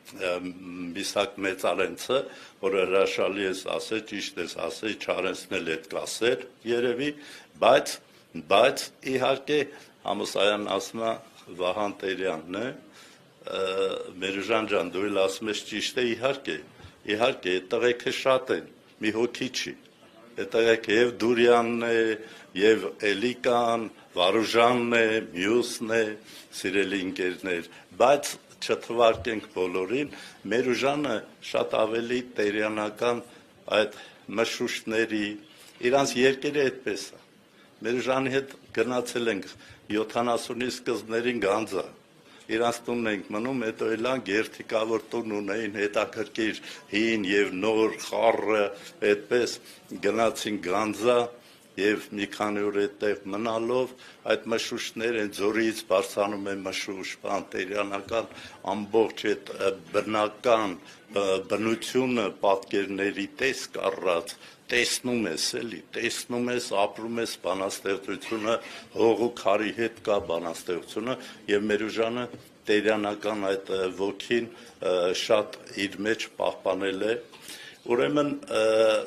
Միսակ Մեծարենցը, որը հրաշալի ես ասել, ճիշտ ես ասել, Չարենցն էլ այդ կասեր, երևի, բայց իհարկե Համուսայանն ասում է Վահան Տերյանն է, Մերուժան ջան, դու էլ ասում ես ճիշտ է, իհարկե, այդ տղեկը շատ են, մի հոգի չի, այդ տղեկը եւ Դուրյանն է, եւ Էլիկան, Վարուժանն է, մյուսն է, սիրելի ընկերներ, բայց չթվարկենք բոլորին, Մերուժանը շատ ավելի տերյանական այդ մշուշտների, իրանց երկերը այդպես է, Մերուժանի հետ գնացել ենք 70-ի սկզբներին Գանձա, իրանց տունն ենք մնում, հետո էլան գերթիկավոր տուն ունեին, հետաքրքիր հին եւ նոր խառը, այդպես գնացին Գանձա, եւ մի քանի օր այդտեղ մնալով այդ մշուշտներ են ձորից բարձրանում են մշուշ, տերյանական ամբողջ այդ բնական բնությունը պատկերների տեսք առած տեսնում ես էլի, տեսնում ես, ապրում ես բանաստեղծությունը, հողու քարի հետ կա բանաստեղծությունը եւ Մերուժանը տերյանական այդ ոգին շատ իր մեջ պահպանել է Ուրեմն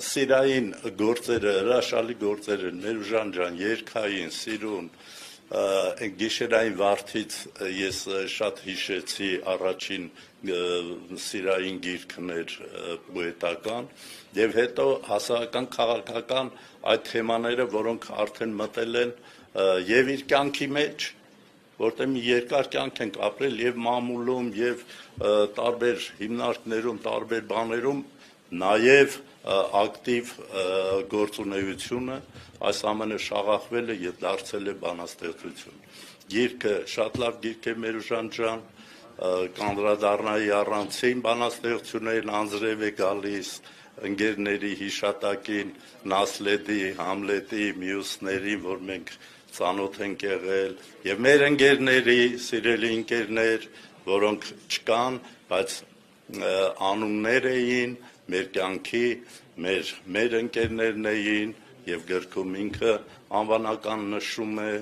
սիրային գործերը, հրաշալի գործեր են, Մերուժան ջան, երգային, սիրուն, գիշերային վարդից ես շատ հիշեցի առաջին սիրային գիրքն էր պոետական, եւ հետո հասարակական քաղաքական այդ թեմաները, որոնք արդեն մտել են եւ իր կյանքի մեջ, որտեղ մի երկար կյանք ենք ապրել եւ մամուլում եւ տարբեր հիմնարկներում, տարբեր բաներում Նաև ակտիվ գործունեությունը այս ամենը շաղախվել է եւ դարձել է բանաստեղծություն։ Գիրքը շատ լավ գիրք է Մերուժան ջան, կանդրադառնայի առանցին բանաստեղծություններին անձրև է գալիս ընկերների հիշատակին, Նասլեդի, Համլետի, մյուսներին, որ մենք ծանոթ ենք եղել եւ մեր ընկերների, սիրելի ընկերներ, որոնք չկան, բայց անուններ էին մեր կյանքի, մեր ընկերներն էին եւ գրքում ինքը անվանական նշում է,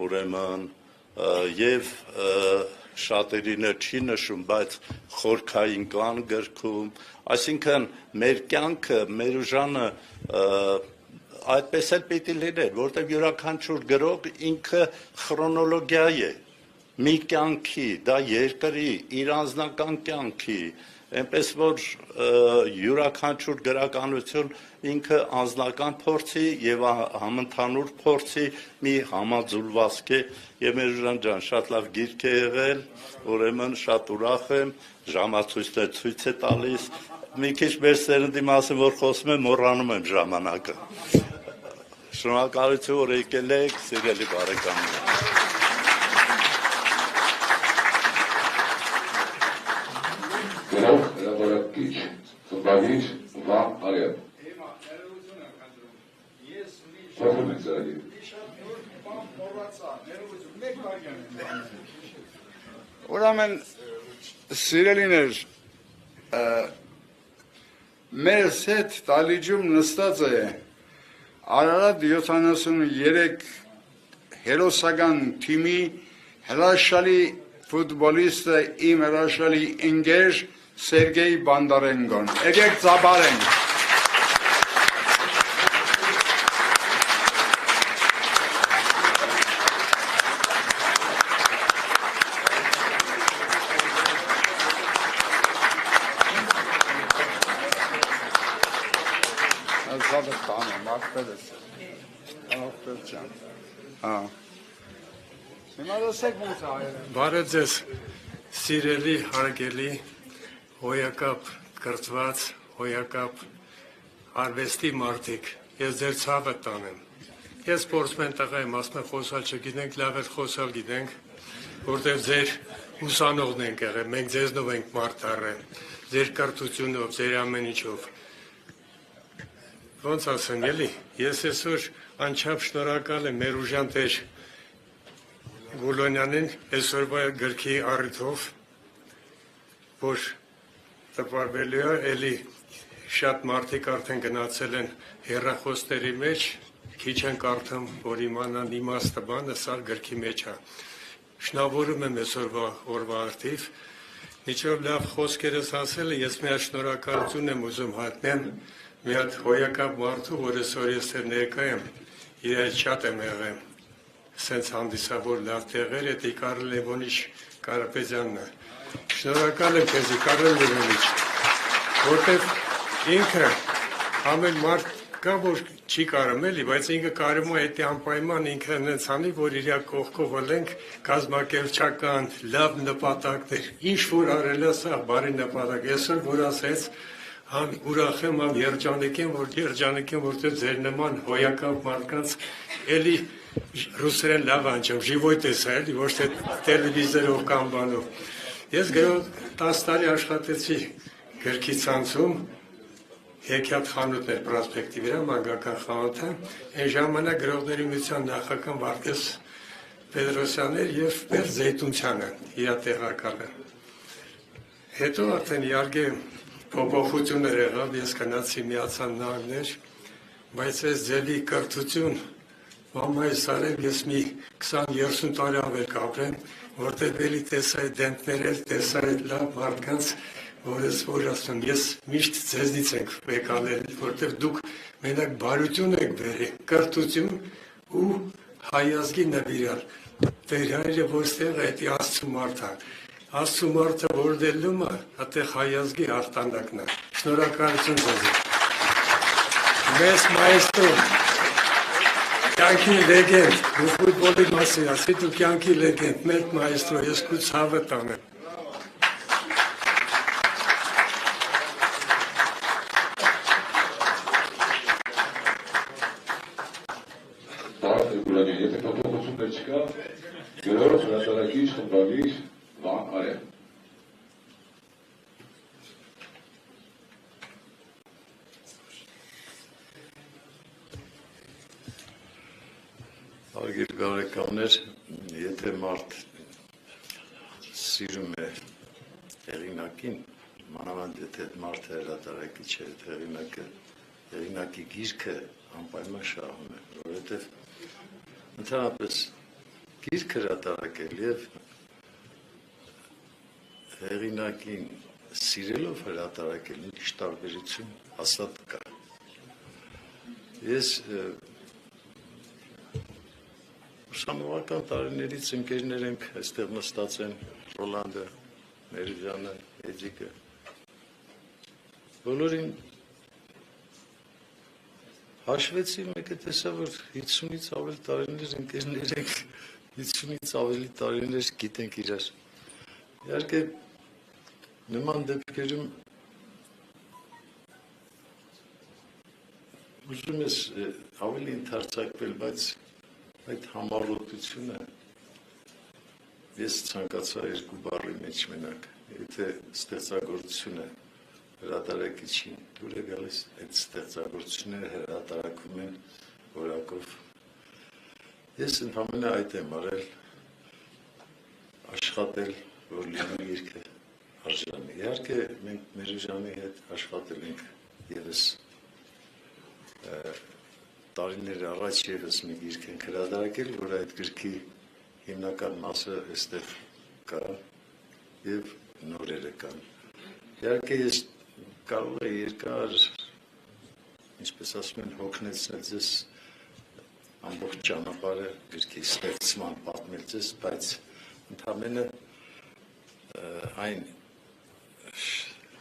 ուրեմն եւ շատերինը չի նշում, բայց խորքային կան գրքում, այսինքն մեր կյանքը, Մերուժանը այդպես էլ պիտի լիներ, որտեղ յուրաքանչյուր գրող ինքը քրոնոլոգիա է, մի կյանքի, դա երկրի, իր անձնական կյանքի, այնպես որ յուրաքանչյուր գրականություն ինքը անձնական փորձի եւ համընդհանուր փորձի մի համաձուլվածք է եւ Մերուժան ջան շատ լավ գիրք է եղել, ուրեմն շատ ուրախ եմ, ժամացույցը ցույց է տալիս, մի քիչ մեր սերնդի մասին որ խոսում եմ, մոռանում եմ ժամանակը։ Շնորհակալություն որ եկել եք, սիրելի բարեկամներ։ Գրող հրապարակիչ, խմբագիր Վահ Արյան։ Ուրեմն սիրելիներ, մեզ հետ Տալիջում նստած է Արարատ 73 հերոսական թիմի հրաշալի ֆուտբոլիստը իմ հրաշալի ընկեր Սերգեյ Բանդարենկոն։ Եկեք ծափարենք։ Բարև ձեզ, սիրելի, հարգելի, հոյակապ կրծված, հոյակապ արվեստի մարդիկ, ես ձեր ցավը տանեմ։ Ես սպորտսմեն տղա եմ, ասում եմ խոսալ չգիտենք, լավ էլ խոսալ գիտենք, որտեղ ձեր ուսանողն ենք եղել, մենք ձեզնով ենք մարդ առել, ձեր կրթությունով, ձեր ամեն ինչով։ ոնց ասեմ, էլի, ես այսօր անչափ շնորհակալ եմ մեր ուժան տեր Գուլոնյանին այսօրվա գրքի առիթով, որ տպարվելու է, էլի շատ մարդիկ արդեն գնացել են հեռախոսների մեջ, քիչ են կարդում, որ իմանան իմաստը բանը, սա գրքի մեջ է։ Շնորհավորում եմ այսօրվա արդիվ, միջով լավ խոսքերս ասել, ես մի հատ շնորհակալություն եմ ուզում հայտնեմ մի հատ հոյակապ մարդու, որ այսօր ես ներկա եմ, իր հետ շատ եմ եղել, սենց հանդիսավոր լավ տեղեր, էդ Կարլ Լևոնիչ Կարապետյանն է։ Շնորհակալ եմ քեզ Կարլ Լևոնիչ, որտեղ ինքը ամեն մարդ կա, որ չի կարում էլի, բայց ինքը կարում է այդ անպայման ինքը հենց անի, որ իր կողքով ըլենք կազմակերպչական լավ նպատակներ, ինչ որ արել է սա բարի նպատակ, այսօր որ ասեց, ուրախ եմ երջանիկ եմ, որտեղ ձեր նման հոյակապ մարդկանց էլի ռուսերեն լավ անջամ, ժիվոյ տեսա էլի, ոչ թե տելևիզորով կամ բանով։ Ես 10 տարի աշխատեցի գրքի ցանցում, Հեքիաթ խանութներ պրոսպեկտի վրա, մանկական խանութը, այն ժամանակ գրողների միության նախագահ Վարդես Պետրոսյանն էր եւ Պեր Զեյթունցյանը, իր տեղակալը։ Հետո արդեն իհարկե փոփոխություններ եղավ, ես գնացի Միացյալ Նահանգներ, բայց այս ձևի կրթություն մամայիս արել ես մի 20-30 տարի ավել կապրեմ, որտեղ էլի տեսա այդ դեմքներ, տեսա այդ լավ մարդկանց, որ ասում, ես միշտ ձեզնից ենք եկալել, որտեղ դուք մենակ բարություն եք բերել, կրթություն ու հայազգի նվիրալ։ Տեր հայրը որ ստեղ է, դա Աստծո մարդը։ Աստծո մարդը որ դելում է, այդտեղ հայազգի արտանքն է։ Շնորհակալություն ձեզ։ Մեծ մայստրո, կյանքի լեգենդ, դու ֆուտբոլի մասին ասի, դու կյանքի լեգենդ, մեծ մայստրո, ես քու ցավը տանեմ։ Եթե փոփոխություններ չկա, գրող հրատարակիչ խմբագիր Վան Արեն։ Հարգելի բարեկամներ, եթե մարդ սիրում է հեղինակին, մանավանդ եթե մարդը հրատարակիչ է, հեղինակի գիրքը անպայման շահում է, որովհետև ընդհանրապես գիրք հրատարակել եւ հեղինակին սիրելով հրատարակել ինչ տարբերություն հաստատ կա։ Ես ուսանողական տարիներից ընկերներ ենք այստեղ նստած են Ռոլանդը, Մերիջանը, Էջիկը։ Բոլորին հաշվեցի, մեկը տեսա, որ 50-ից ավել տարիներ ընկերներ ենք, 50-ից ավելի տարիներ գիտենք իրար։ Իհարկե, նման դեպքերում ուզում ես ավելի ընդարձակվել, բայց այդ համառոտությունը ես ցանկացա երկու բառի մեջ մենակ, եթե ստեղծագործությունը հրատարակիչին դուր է գալիս, այդ ստեղծագործությունները հրատարակվում են որակով։ Ես ընդհանրապես այդ եմ արել, աշխատել, որ լինի գիրքը արժանի։ Իհարկե մենք մեր ուժանի հետ աշխատել ենք ևս տարիներ առաջ ևս մի գիրք ենք հրատարակել, որ այդ գրքի հիմնական մասը այստեղ կա եւ նորերը կան։ Իհարկե ես կարող է երկար, ինչպես ասում են, հոգնեցնել ձեզ ամբողջ ճանապարհը գրքի ստեղծման պատմել ձեզ, բայց ընդհանրապես այն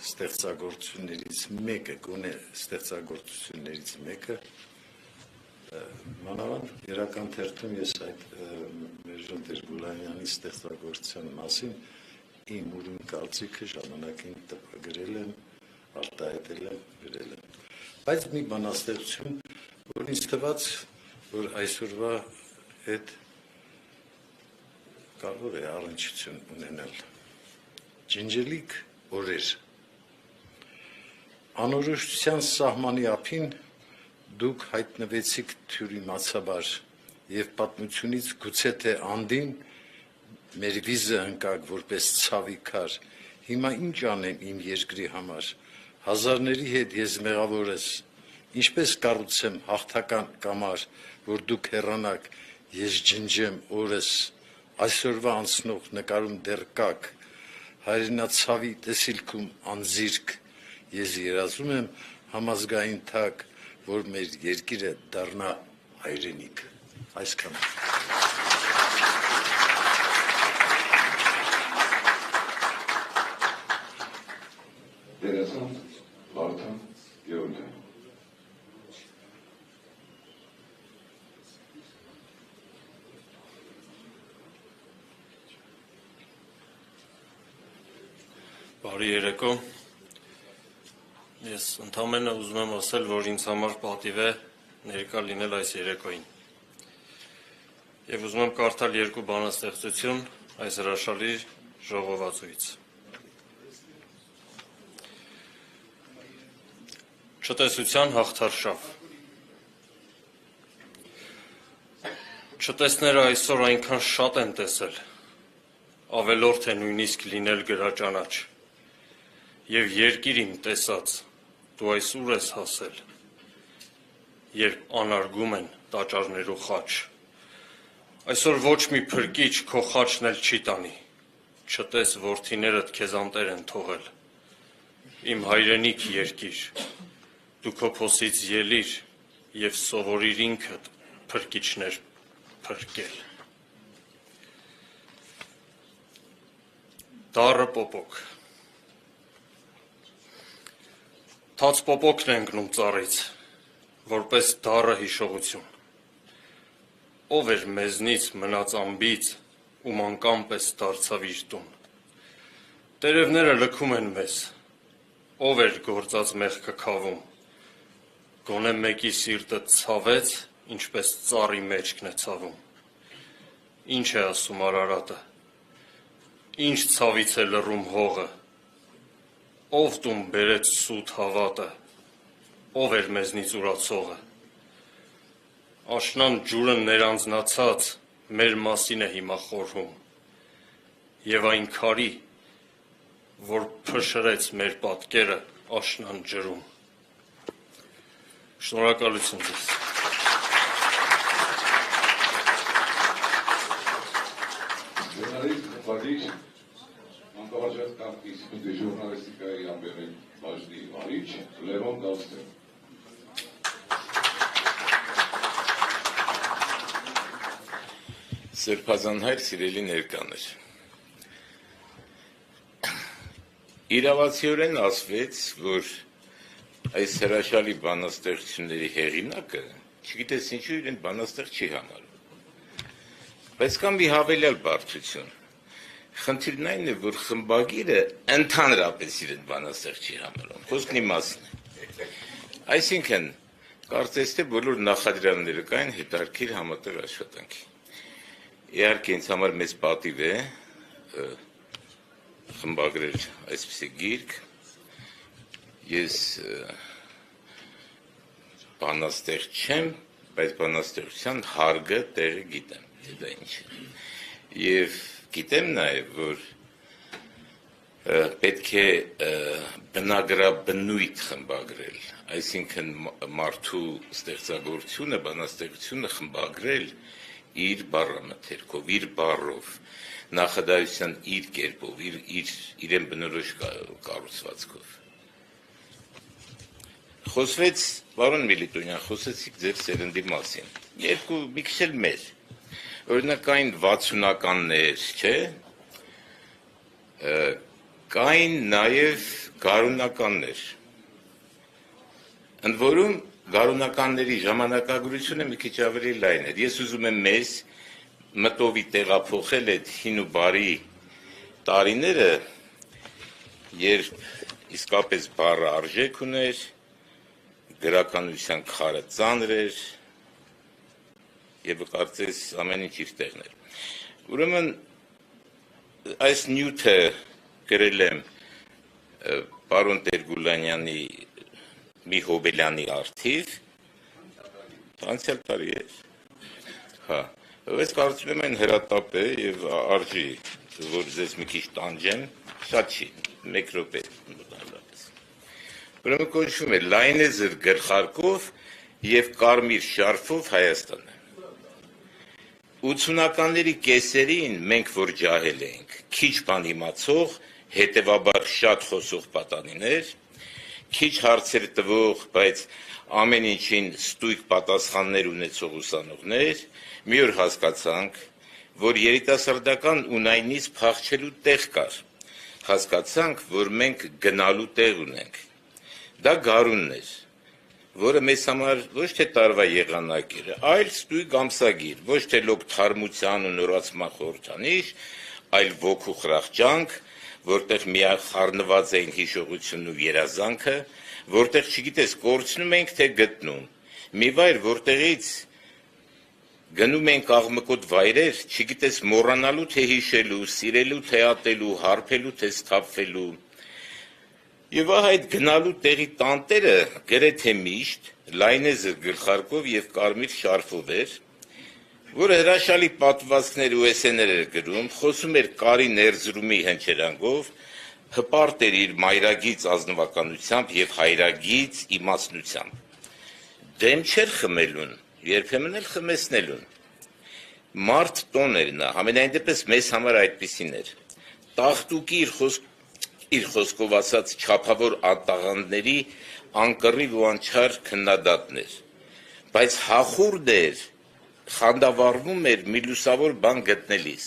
ստեղծագործություններից մեկը, գոնե ստեղծագործություններից մեկը, մանավանդ իրական թերթում ես այդ Մերժան Տեր-Գուլանյանի ստեղծագործության մասին իմ ուրույն կարծիքը ժամանակին տպագրել եմ, արտահայտել եմ, գրել եմ։ Բայց մի բանաստեղծություն, որ ինձ թվաց, որ այսօրվա հետ կարող է առնչություն ունենալ։ Ջնջելիք օրեր։ Անորոշության սահմանի ափին դուք հայտնվեցիք թյուրիմացաբար եւ պատմությունից գուցե թե անդին մեր վիզը ընկակ որպես ցավիկար։ Հիմա ինչ անեմ իմ երկրի համար։ Հազարների հետ ես մեղավոր ես։ Ինչպես կառուցեմ հաղթական կամար, որ դուք հեռանաք, ես ջնջեմ օրս։ Այսօրվա անցնող նկարում դեռ կաք։ Հայրենացավի տեսիլքում անձիրք, ես երազում եմ համազգային թակ, որ մեր երկիրը դառնա հայրենիք։ Այսքան։ Դերասան Վարդան Գեորգյան։ Բարի երեկո։ Ես ընդամենը ուզում եմ ասել, որ ինձ համար պատիվ է ներկա լինել այս երեկոյին։ Եվ ուզում եմ կարդալ երկու բանաստեղծություն այս հրաշալի ժողովածուից։ Չտեսության հաղթարշավ։ Չտեսները այսօր այնքան շատ են տեսել, ավելորդ է նույնիսկ լինել գրաճանաչ։ Եվ երկիր իմ տեսած, դու այս ուր ես հասել, երբ անարգում են տաճարներու խաչ, այսօր ոչ մի փրկիչ քո խաչն էլ չի տանի, չտես որդիներդ քեզ անտեր են թողել, իմ հայրենիք երկիր, դու քո փոսից ելիր և սովորիր ինքդ փրկիչներ փրկել։ Դառը պոպոկ։ Թաց պոպոկն է ընկնում ծառից, որպես դառը հիշողություն։ Ով էր մեզնից մնաց անբից ու մանկան պես դարձավ իր տուն։ Տերևները լքում են մեզ, ով էր գործած մեղքը քավում։ Գոնե մեկի սիրտը ցավեց, ինչպես ծառի մեջքն է ցավում։ Ինչ է ասում Արարատը։ Ինչ ցավից է լռում հողը։ Ով տուն բերեց սուտ հավատը, ով էր մեզնից ուրացողը։ Աշնան ջուրը ներանձնացած մեր մասին է հիմա խորհում, և այն քարի, որ փշրեց մեր պատկերը աշնան ջրում։ Շնորհակալություն ձեզ։ Ժուրնալիստ խմբագիր Մանկավարժական ինստիտուտի ժուրնալիստիկայի ամբողջ բաժնի վարիչ Լևոն Գալստյան։ Սրբազանհայր սիրելի ներկաներ։ Իրավացիորեն ասվեց, որ այս հրաշալի բանաստեղծությունների հեղինակը չգիտես ինչու իրեն բանաստեղծ չի համարում։ Բայց կա մի հավելյալ բարդություն։ Խնդիրն այն է, որ խմբագիրը ընդհանրապես իրեն բանաստեղծ չի համարում։ Խոսքն իմաստն է։ Այսինքն, կարծես թե բոլոր նախադրյալները կային հետարքիր համատեղ աշխատանքի։ Իհարկե ինձ համար մեծ պատիվ է խմբագրել այսպիսի գիրք։ Ես բանաստեղծ չեմ, բայց բանաստեղծության հարգը տեղը գիտեմ, դա ինչ է։ Եվ գիտեմ նաև, որ պետք է բնագրաբնույթ խմբագրել, այսինքն մարդու ստեղծագործությունը, բանաստեղծությունը խմբագրել իր բառամթերքով, իր բառով, նախադասության իր կերպով, իրեն բնորոշ կառուցվածքով։ Խոսվեց, պարոն Միլիտոնյան, խոսեցիք ձեր սերնդի մասին, մի քիչ էլ մեր, օրինակ այն 60-ականներ, չէ, կային նաև գարունականներ, ընդ որում գարունականների ժամանակագրությունը մի քիչ ավելի լայն էր։ Ես ուզում եմ մեզ մտովի տեղափոխել այդ հին ու բարի տարիները, երբ իսկապես բառը արժեք ուներ, գրականության քարը ծանր էր եւ կարծես ամեն ինչ իր տեղն էր։ Ուրեմն այս նյութը գրել եմ պարոն Տեր-Գուլանյանի մի հոբելյանի արդիվ, Անցյալ տարի էր։ Հա, ես կարծում եմ այն հրատապ է եւ արժի, որ ձեզ մի քիչ տանջեմ, շատ չի, 1 րոպե։ Ուրեմն կոչվում է լայնեզր գլխարկով եւ կարմիր շարֆով Հայաստանը։ 80-ականների կեսերին մենք որ ջահել ենք, քիչ բան իմացող, հետևաբար շատ խոսող պատանիներ, քիչ հարցեր տվող, բայց ամեն ինչին ստույգ պատասխաններ ունեցող ուսանողներ, մի օր հասկացանք, որ երիտասարդական ու նույնիսկ փախչելու տեղ կար։ Հասկացանք, որ մենք գնալու տեղ ունենք։ Դա գարունն էր, որը մեզ համար ոչ թե տարվա եղանակ էր, այլ ստույգ ամսագիր, ոչ թե լոկ թարմության ու նորացման խորհրդանիշ, այլ ոգու խրախճանք, որտեղ միախառնված էին հիշողությունն ու երազանքը, որտեղ չգիտես կորցնում ենք թե գտնում, մի վայր, որտեղից գնում ենք աղմկոտ վայրեր, չգիտես մոռանալու թե հիշելու, սիրելու թե ատելու, հարբելու թե սթափվելու։ Եվ այդ գնալու տեղի տանտերը գրեթե միշտ լայնեզր գլխարկով եւ կարմիր շարֆով էր, որը հրաշալի պատմվածքներ ու էսսեներ էր գրում, խոսում էր կարի ներզրումի հնչերանգով, հպարտ էր իր մայրագից ազնվականությամբ եւ հայրագից իմացնությամբ։ Դեմ չէր խմելուն, երբեմն էլ խմեցնելուն։ Մարդ տոն էր նա, համենայն դեպս մեզ համար այդպիսին էր։ Տախտուկի իր խոսքով ասած չափավոր ատաղանդների անկռիվ ու անչար քննադատն էր, բայց հախուրդ էր, խանդավառվում էր մի լուսավոր բան գտնելիս,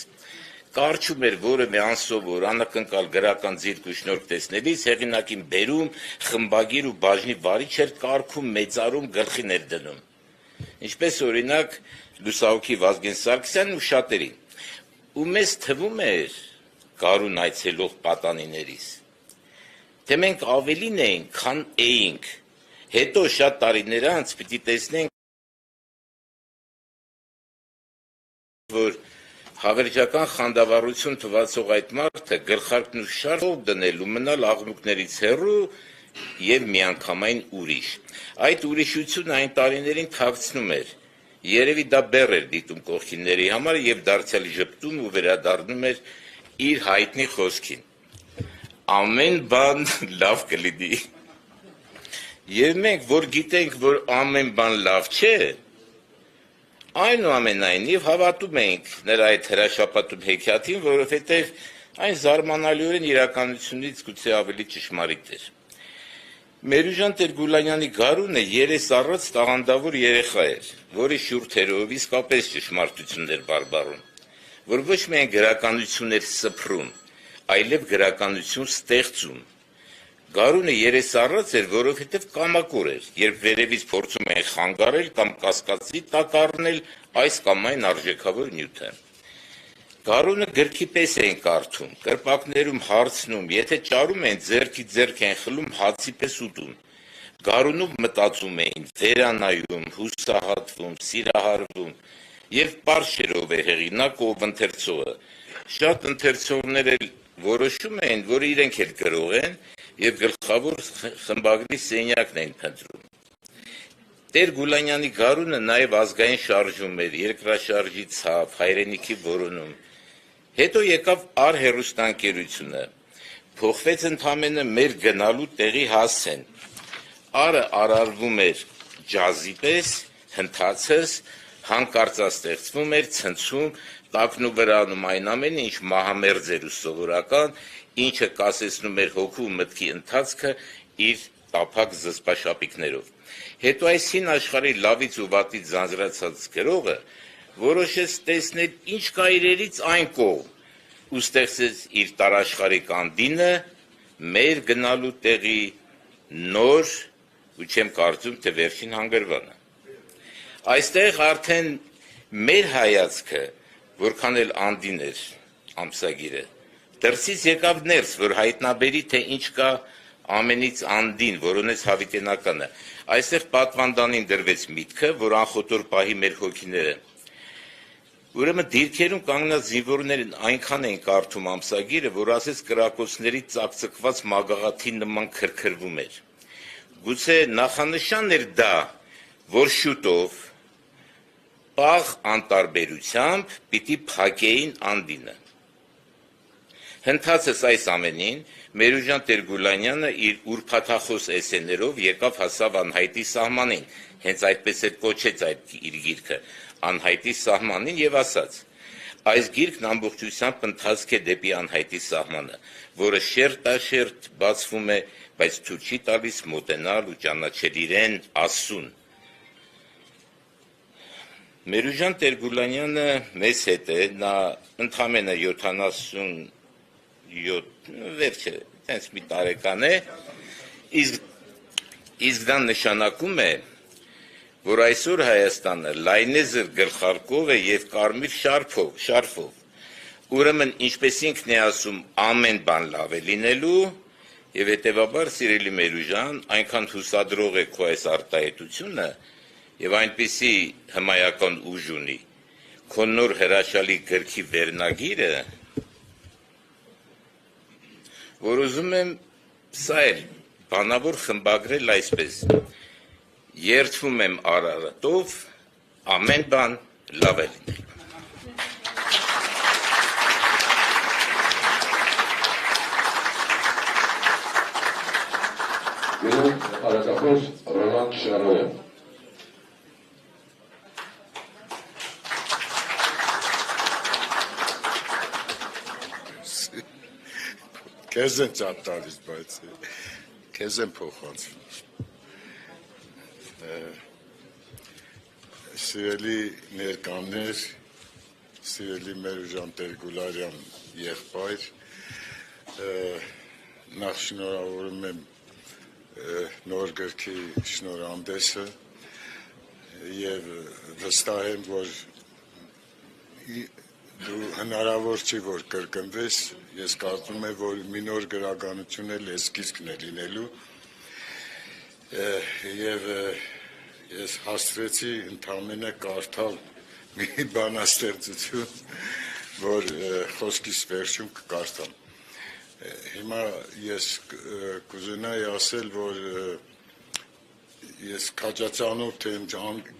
կարճում էր որևէ անսովոր, անակնկալ գրական ձիրք ու շնորհք տեսնելիս, հեղինակին բերում, խմբագիր ու բաժնի վարիչ էր կարգում, մեծարում, գլխին էր դնում, ինչպես օրինակ լուսահոգի Վազգեն Սարգսյանն ու շատերին, ու մեզ թվում էր գարուն այցելող պատանիներիս, թե մենք ավելին էինք, քան էինք, հետո շատ տարիներ անց պիտի տեսնենք, որ հավերժական խանդավառություն թվացող այդ մարդը գլխարկն ու շարֆով դնել ու մնալ աղմուկներից հեռու եւ միանգամայն ուրիշ։ Այդ ուրիշությունը այն տարիներին թաքցնում էր, երևի դա բեռ էր դիտում կողքինների համար եւ դարձյալ ժպտում ու վերադառնում էր իր հայտնի խոսքին։ Ամեն բան լավ կլինի։ Եվ մենք, որ գիտենք, որ ամեն բան լավ չէ, այնուամենայնիվ հավատում ենք նրա այդ հրաշապատում հեքիաթին, որովհետև այն զարմանալիորեն իրականությունից գուցե ավելի ճշմարիտ էր։ Մերուժան Տեր-Գուլանյանի գարունը երես առած տաղանդավոր երեխա էր, որի շուրթերով իսկապես ճշմարտություններ բարբառում, որ ոչ միայն գրականություն էր սփռում, այլև գրականություն ստեղծում։ Գարունը երես առած էր, որովհետև կամակոր էր, երբ վերևից փորձում են խանգարել կամ կասկածի տակ առնել այս կամ այն արժեքավոր նյութը։ Գարունը գրքի պես են կարդում, կրպակներում հարցնում, եթե ճարում են ձեռքի ձեռք են խլում, հացի պես ուտում։ Գարունով մտածում էին, վերանայում, հուսահատվում, սիրահարվում, եւ պարզ չէր ով է հեղինակը, ով ընթերցողը։ Շատ ընթերցողներ էլ որոշում են, որ իրենք էլ գրող են եւ գլխավոր խմբագրի սենյակն են փնտրում։ Տեր-Գուլանյանի գարունը նաեւ ազգային շարժում էր, երկրաշարժի ցավ, հայրենիքի որոնում։ Հետո եկավ առհերուստանկերությունը, փոխվեց ընդամենը մեր գնալու տեղի հասցեն։ Արը արարվում էր ջազի պես, հնդացս, հանկարծաստեղծվում էր, ցնցում, տակնու վրանում այն ամենը, ինչ մահամերձ էր ու սովորական, ինչը կասեցնում էր հոգու մտքի ընթացքը իր տափակ զսպաշապիկներով։ Հետո այս հին աշխարհի լավից ու վատից ձանձրացած գրողը որոշեց տեսնել ինչ կա իրերից այն կողմ ու ստեղծեց իր տարաշխարհիկ անդինը մեր գնալու տեղի նոր ու չեմ կարծում թե վերջին հանգրվանը։ Այստեղ արդեն մեր հայացքը որքան էլ անդին էր ամսագիրը դրսից եկավ ներս որ հայտնաբերի թե ինչ կա ամենից անդին, որ ունեց հավիտենականը։ Այստեղ պատվանդանին դրվեց միտքը, որ անխոտոր պահի մեր հոգիները։ Ուրեմն դիրքերում կանգնած զինվորներն այնքան էին կարդում ամսագիրը, որ ասես կրակոցների ծակծկված մագաղաթի նման քրքրվում էր։ Գուցե նախանշան էր դա, որ շուտով պաղ անտարբերությամբ պիտի փակեին անդինը։ Հնդածս այս ամենին Մերուժան Տեր-Գուլանյանը իր ուրփաթախոս էսսեներով եկավ հասավ անհայտի սահմանին, հենց այդպես էլ կոչեց այդ իր գիրքը, անհայտի սահմանին եւ ասաց. այս գիրքն ամբողջությամբ ընթացք է դեպի անհայտի սահմանը, որը շերտաշերտ բացվում է, բայց ցույց չի տալիս մոտենալ ու ճանաչել իրեն Աստծուն։ Մերուժան Տեր-Գուլանյանը մեզ հետ է, նա ընդամենը 77 վերջը, տենց մի տարեկան է, իսկ դա նշանակում է, որ այսօր Հայաստանը լայնեզր գլխարկով է եւ կարմիր շարֆով, ուրեմն ինչպես ինքն է ասում, ամեն բան լավ է լինելու, եւ հետեւաբար սիրելի Մերուժան, այնքան հուսադրող է քո այս արտահայտությունը եւ այնպիսի հմայական ուժ ունի, քո նոր հրաշալի գրքի վերնագիրը, որ ուզում եմ սա էլ բանավոր խմբագրել այսպես. երդվում եմ Արարատով, ամեն բան լավ է լինելու։ Գնում հարակախոս Ռոլանդ Շարոյան։ Քեզ են ճատ տալիս, բայց քեզ են փոխանցում։ Սիրելի ներկաներ, սիրելի Մերուժան Տեր-Գուլարյան եղբայր, նախ շնորհավորում եմ նոր գրքի շնորհանդեսը եւ վստահ եմ, որ դու հնարավոր չի, որ կրկնվես, ես կարծում եմ, որ մի նոր գրականություն էլ էսքիզքն է լինելու եւ ես հաստրեցի ընդամենը կարդալ մի բանաստեղծություն, որ խոսքիս վերջում կկարդամ։ Հիմա ես կուզենայի ասել, որ ես քաջացանով թե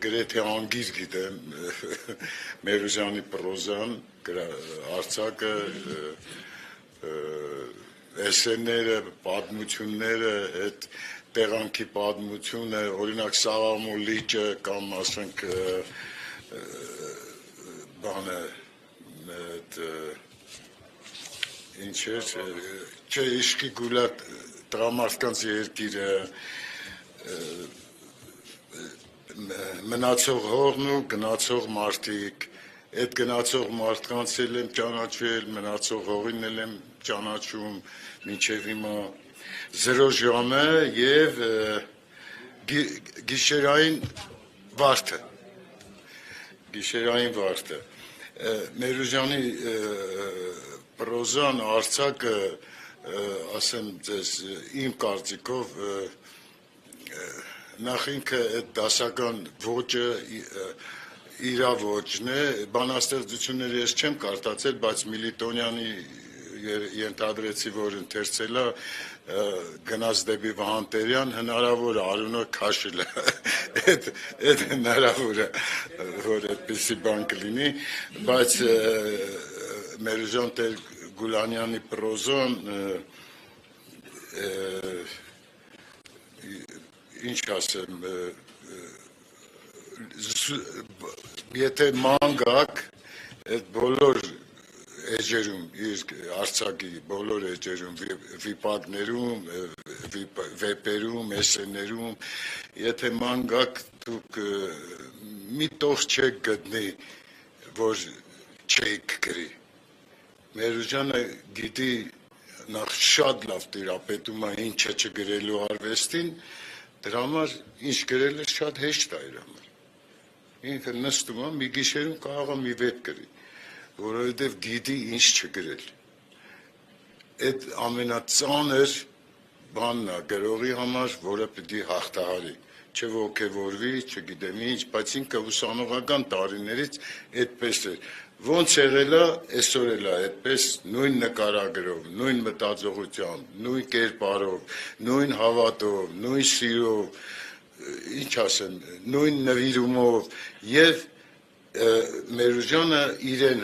գրեթե անգիր գիտեմ Մերուժանի պրոզան, արձակը, էսսեները, պատմությունները, այդ տեղանքի պատմությունը, օրինակ Սաղամու լիճը կամ ասենք բանը ինչ էր, չէ Իշկի Գուլա տղամարդկանց երկիրը, մնացող հողն ու գնացող մարդիկ, այդ գնացող մարդկանց էլ եմ ճանաչել, մնացող հողին էլ եմ ճանաչում, մինչև հիմա 0 ժամը եւ գիշերային վարդը։ Մերուժանի պրոզան, արձակը, ասեմ ձեզ, իմ կարծիքով նախ ինքը այդ դասական ոճը իրա ոճն է, բանաստեղծությունները ես չեմ կարդացել, բայց Միլիտոնյանի ենթադրեցի, որ ընթերցել է, գնաց դեպի Վահանտերյան, հնարավոր է Արունը քաշել է, այդ հնարավոր է, որ այդպիսի բան կլինի, բայց Մերուժան Տեր-Գուլանյանի պրոզան, ինչ ասեմ, եթե ման գաք, այդ բոլոր էջերում, իր արձակի բոլոր էջերում, վիպակներում, վեպերում, էսսեներում, եթե ման գաք, դուք մի տող չեք գտնի, որ չեք գրի։ Մերուժանը գիտի նախ շատ լավ տիրապետում է ինչը չգրելու արվեստին, դրա համար ինչ գրել է շատ հեշտ է իր համար։ Ինքը նստում է, մի գիշերում կարող է մի վեպ գրի, որովհետև գիտի ինչ չգրել։ Այդ ամենածանր բանն է գրողի համար, որը պիտի հաղթահարի, չոգևորվի, չգիտեմ ինչ, բայց ինքը ուսանողական տարիներից այդպես էր։ Ոնց եղել է, այսօր էլ է այդպես, նույն նկարագրով, նույն մտածողությամբ, նույն կերպարով, նույն հավատով, նույն սիրով, ինչ ասեմ, նույն նվիրումով եւ Մերուժյանը իրեն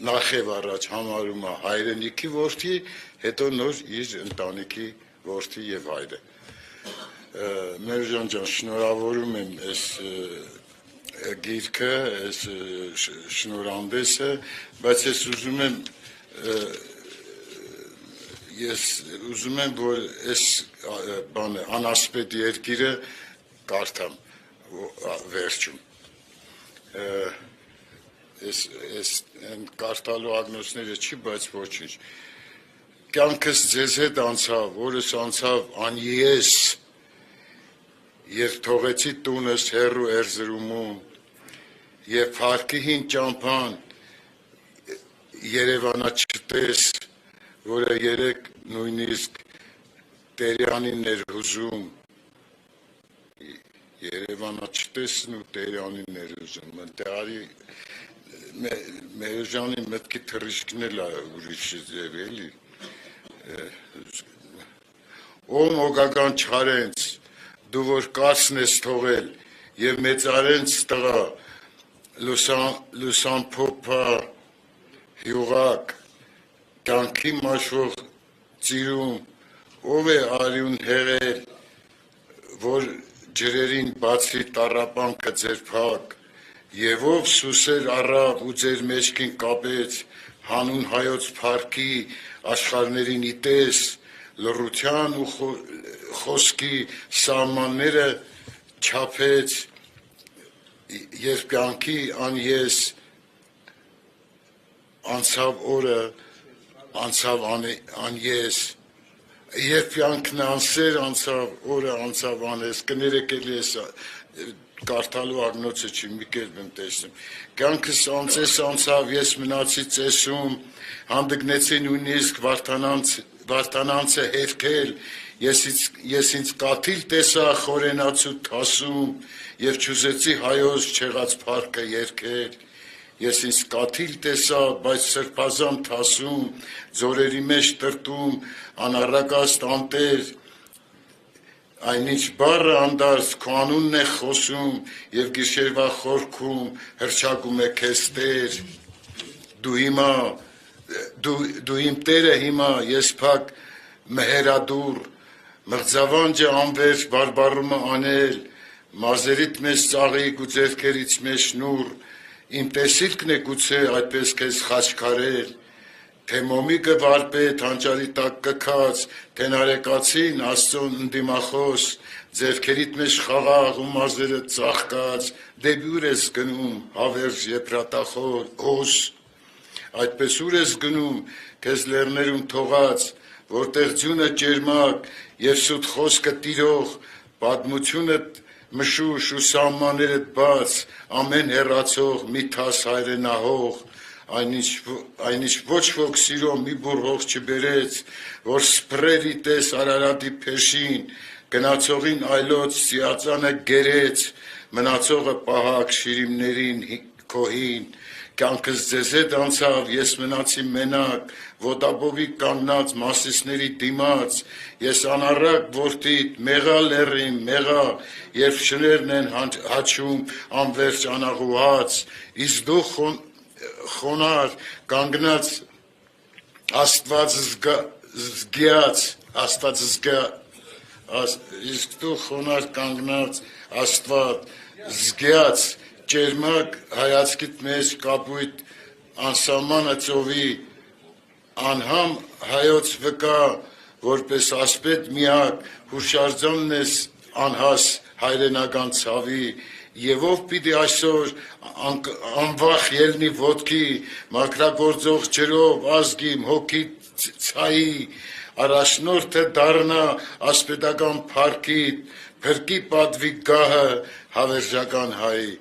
նախև առաջ համարում է հայրենիքի որդի, հետո նոր իր ընտանիքի որդի եւ հայրը։ Մերուժյան ջան, շնորհավորում եմ այս գիրքը, այս շնորհանդեսը, բայց ես ուզում եմ, որ այս բանը անասպետ երկիրը կարդամ վերջում։ Այս կարդալու ագնոցները չի, բայց ոչինչ։ Կյանքս ձեզ հետ անցավ, օրս անցավ անիես, երբ թողեցի տունս հեռու Էրզրումում, եւ փառքի հին ճամփան Երևանա չտես, որը երեք նույնիսկ Տերյանին էր հուզում, Երևանա չտեսն ու Տերյանին էր հուզում, ընտարի Մերուժյանի մտքի թռիչքն էլ ուրիշ ձև էլի, ում օգական չարենց, դու որ կարսն ես թողել, եւ մեծարենց տղա, լուսամփոփա հյուղակ, կյանքի մաշող ծիրում, ով է արյուն հեղել, որ ջրերին բացի տառապանքը ձեր փակ, եւ ով սուսեր առավ ու ձեր մեջքին կապեց, հանուն հայոց փառքի աշխարհներին իտես, լռության ու խոսքի սահմանները չափեց, երբ կյանքի անես անցավ օրը, անցավ անես, երբ կյանքն անսեր անցավ, օրը անցավ անես, կներեք էլի ես կարդալու ագնոցը չի, մի կերպ եմ տեսնում, կյանքս անցես անցավ, ես մնացի ծեսում, հանդգնեցի նույնիսկ վարդանանցը հերքել, ես ինձ կաթիլ տեսա խորենացու թասում, եւ չուզեցի հայոց չեղած փառքը երգել, ես ինձ կաթիլ տեսա, բայց սրբազան թասում, ձորերի մեջ տրտում, անառակաստ անտեր, այնինչ բառը անդարձ քո անունն է խոսում, եւ գիշերվա խորքում հրճակում է քեզ Տեր, դու իմ Տերը հիմա, ես փակ մհերադուր, մղձավանջը անվերջ բարբառումը անել, մազերիդ մեզ ծաղիկ ու ձեռքերից մեզ նուր, իմ տեսիլքն է գուցե այդպես քեզ խաչքարել, թե մոմիկը վարպետ հանճարի տակ կքած, թե նարեկացին Աստծոն ընդդիմախոս, ձեռքերիդ մեջ խաղաղ ու մազերը ծաղկած, դեպի ուր ես գնում, հավերժ եփրատախոս, այդպես ուր ես գնում, քեզ լեռներում թողած, որտեղ ձյունը ջերմակ եւ սուտ խոսքը տիրող, պատմությունդ մշուշ ու սահմաններդ բաց, ամեն հեռացող մի թաս հայրենահող, այնինչ ոչ ոք սիրո մի բուրհող չբերեց, որ սպրերի տես Արարատի փեշին, գնացողին այլոց սիածանը գերեց, մնացողը պահակ շիրիմներին քոհին, կյանքս ձեզ հետ անցավ, ես մնացի մենակ, ոտաբոբի կանգնած մասիսների դիմաց, ես անառակ որդիդ, մեղա լեռին, մեղա, երբ շներն են հաչում, անվերջ անաղուհաց, իսկ դու խոնար կանգնած Աստված իսկ դու խոնար կանգնած Աստված զգյաց ջերմակ հայացքիդ մեջ կապույտ անսահմանը ծովի անհամ հայոց վկա որպես ասպետ միակ հուշարձանն ես անհաս հայրենական ցավի եւ ով պիտի այսօր անվախ ելնի ոտքի մակրագործող ջրով ազգիմ հոգի ցայի առաջնորդը դառնա ասպետական փառքի փրկի պատվի գահը հավերժական հայի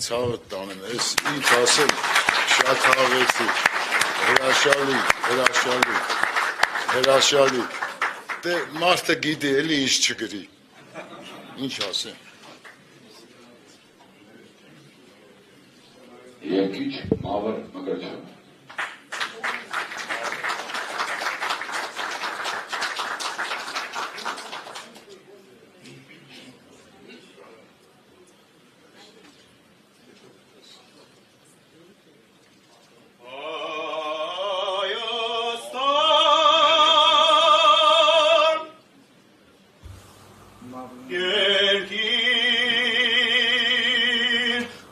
ցավը տանեմ ես ինչ ասել շատ հավեցի հրաշալի դե մարդը գիտի էլի ինչ չգրի ինչ ասեմ Երկիչ Մավր Մկրտչյան երկիր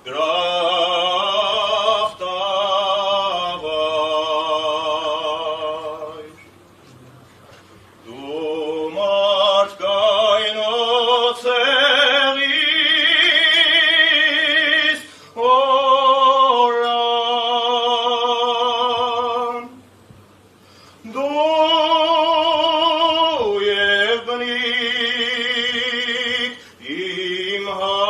դրախտավայր դու մարդ կայնոց եղիս օրան դու և բնիկ իմ հայրենիք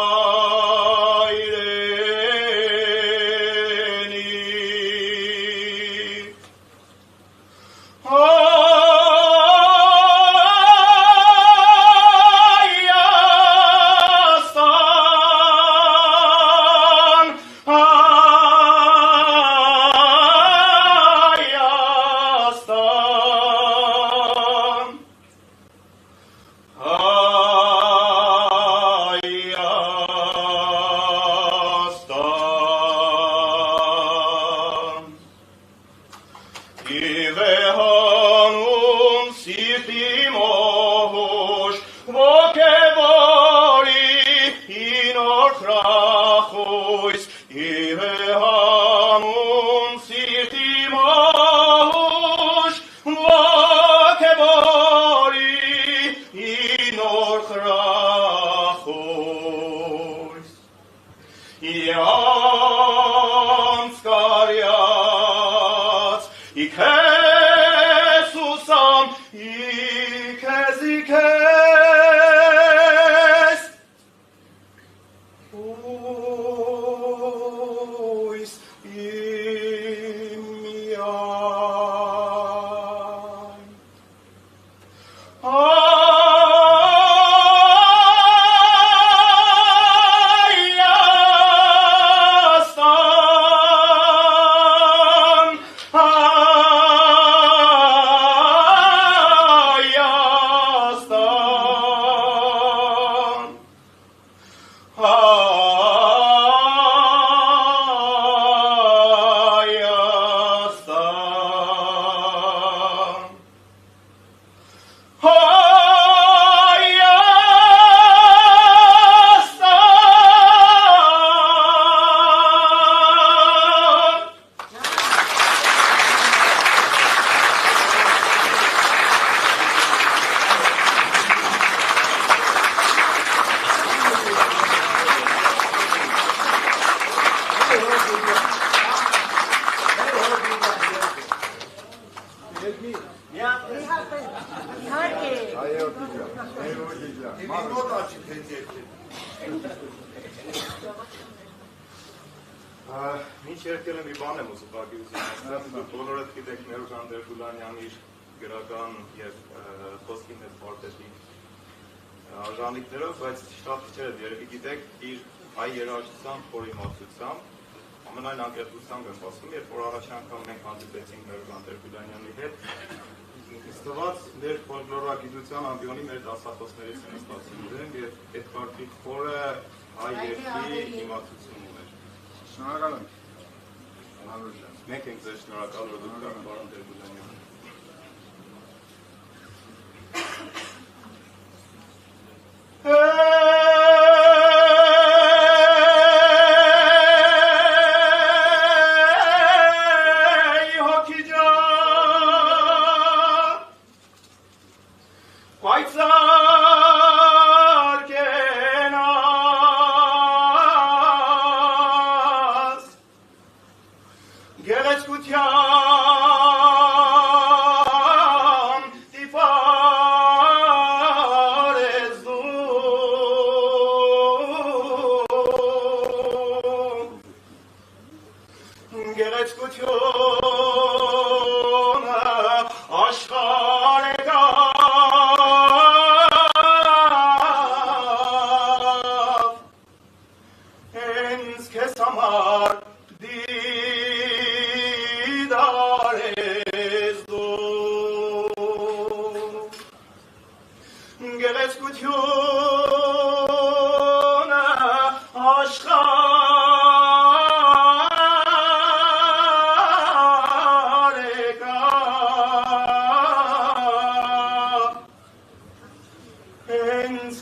Իվեհանում սիրտի մոհուշ ոգևորի ինոր խրախույս Իվեհանում սիրտի մոհուշ ոգևորի ինոր խրախույս Իանց կարյաց Իքեսուսամ, իքես, իքես Ույս իմ միայն Ինչ երկել եմ մի բան եմ ուզում բակիրություն, բոլորդ գիտեք Մերուժան Դերգուլանյանի իր գրական և խոսքի մեծ պարտետի արժանիքներով, բայց շատ քիչերդ երևի գիտեք իր հայ երաժշտության խորիմացությամբ, ամենայն անկեղծությամբ եմ ասում, երբ որ առաջ անգամ մենք հանդիպեցինք Մերուժան Դերգուլանյանի հետ, ստված մեր ֆոլկլորագիտության ամբիոնի մեր դասախոսներից են ստացում իրենք և այդ քարտիկ խորը հայ երկրի իմացություն ուներ։ Շնորհակալ եմ։ Մենք ենք ձեզ շնորհակալ, որ դուք կաք պարոն Դերգուլանյան։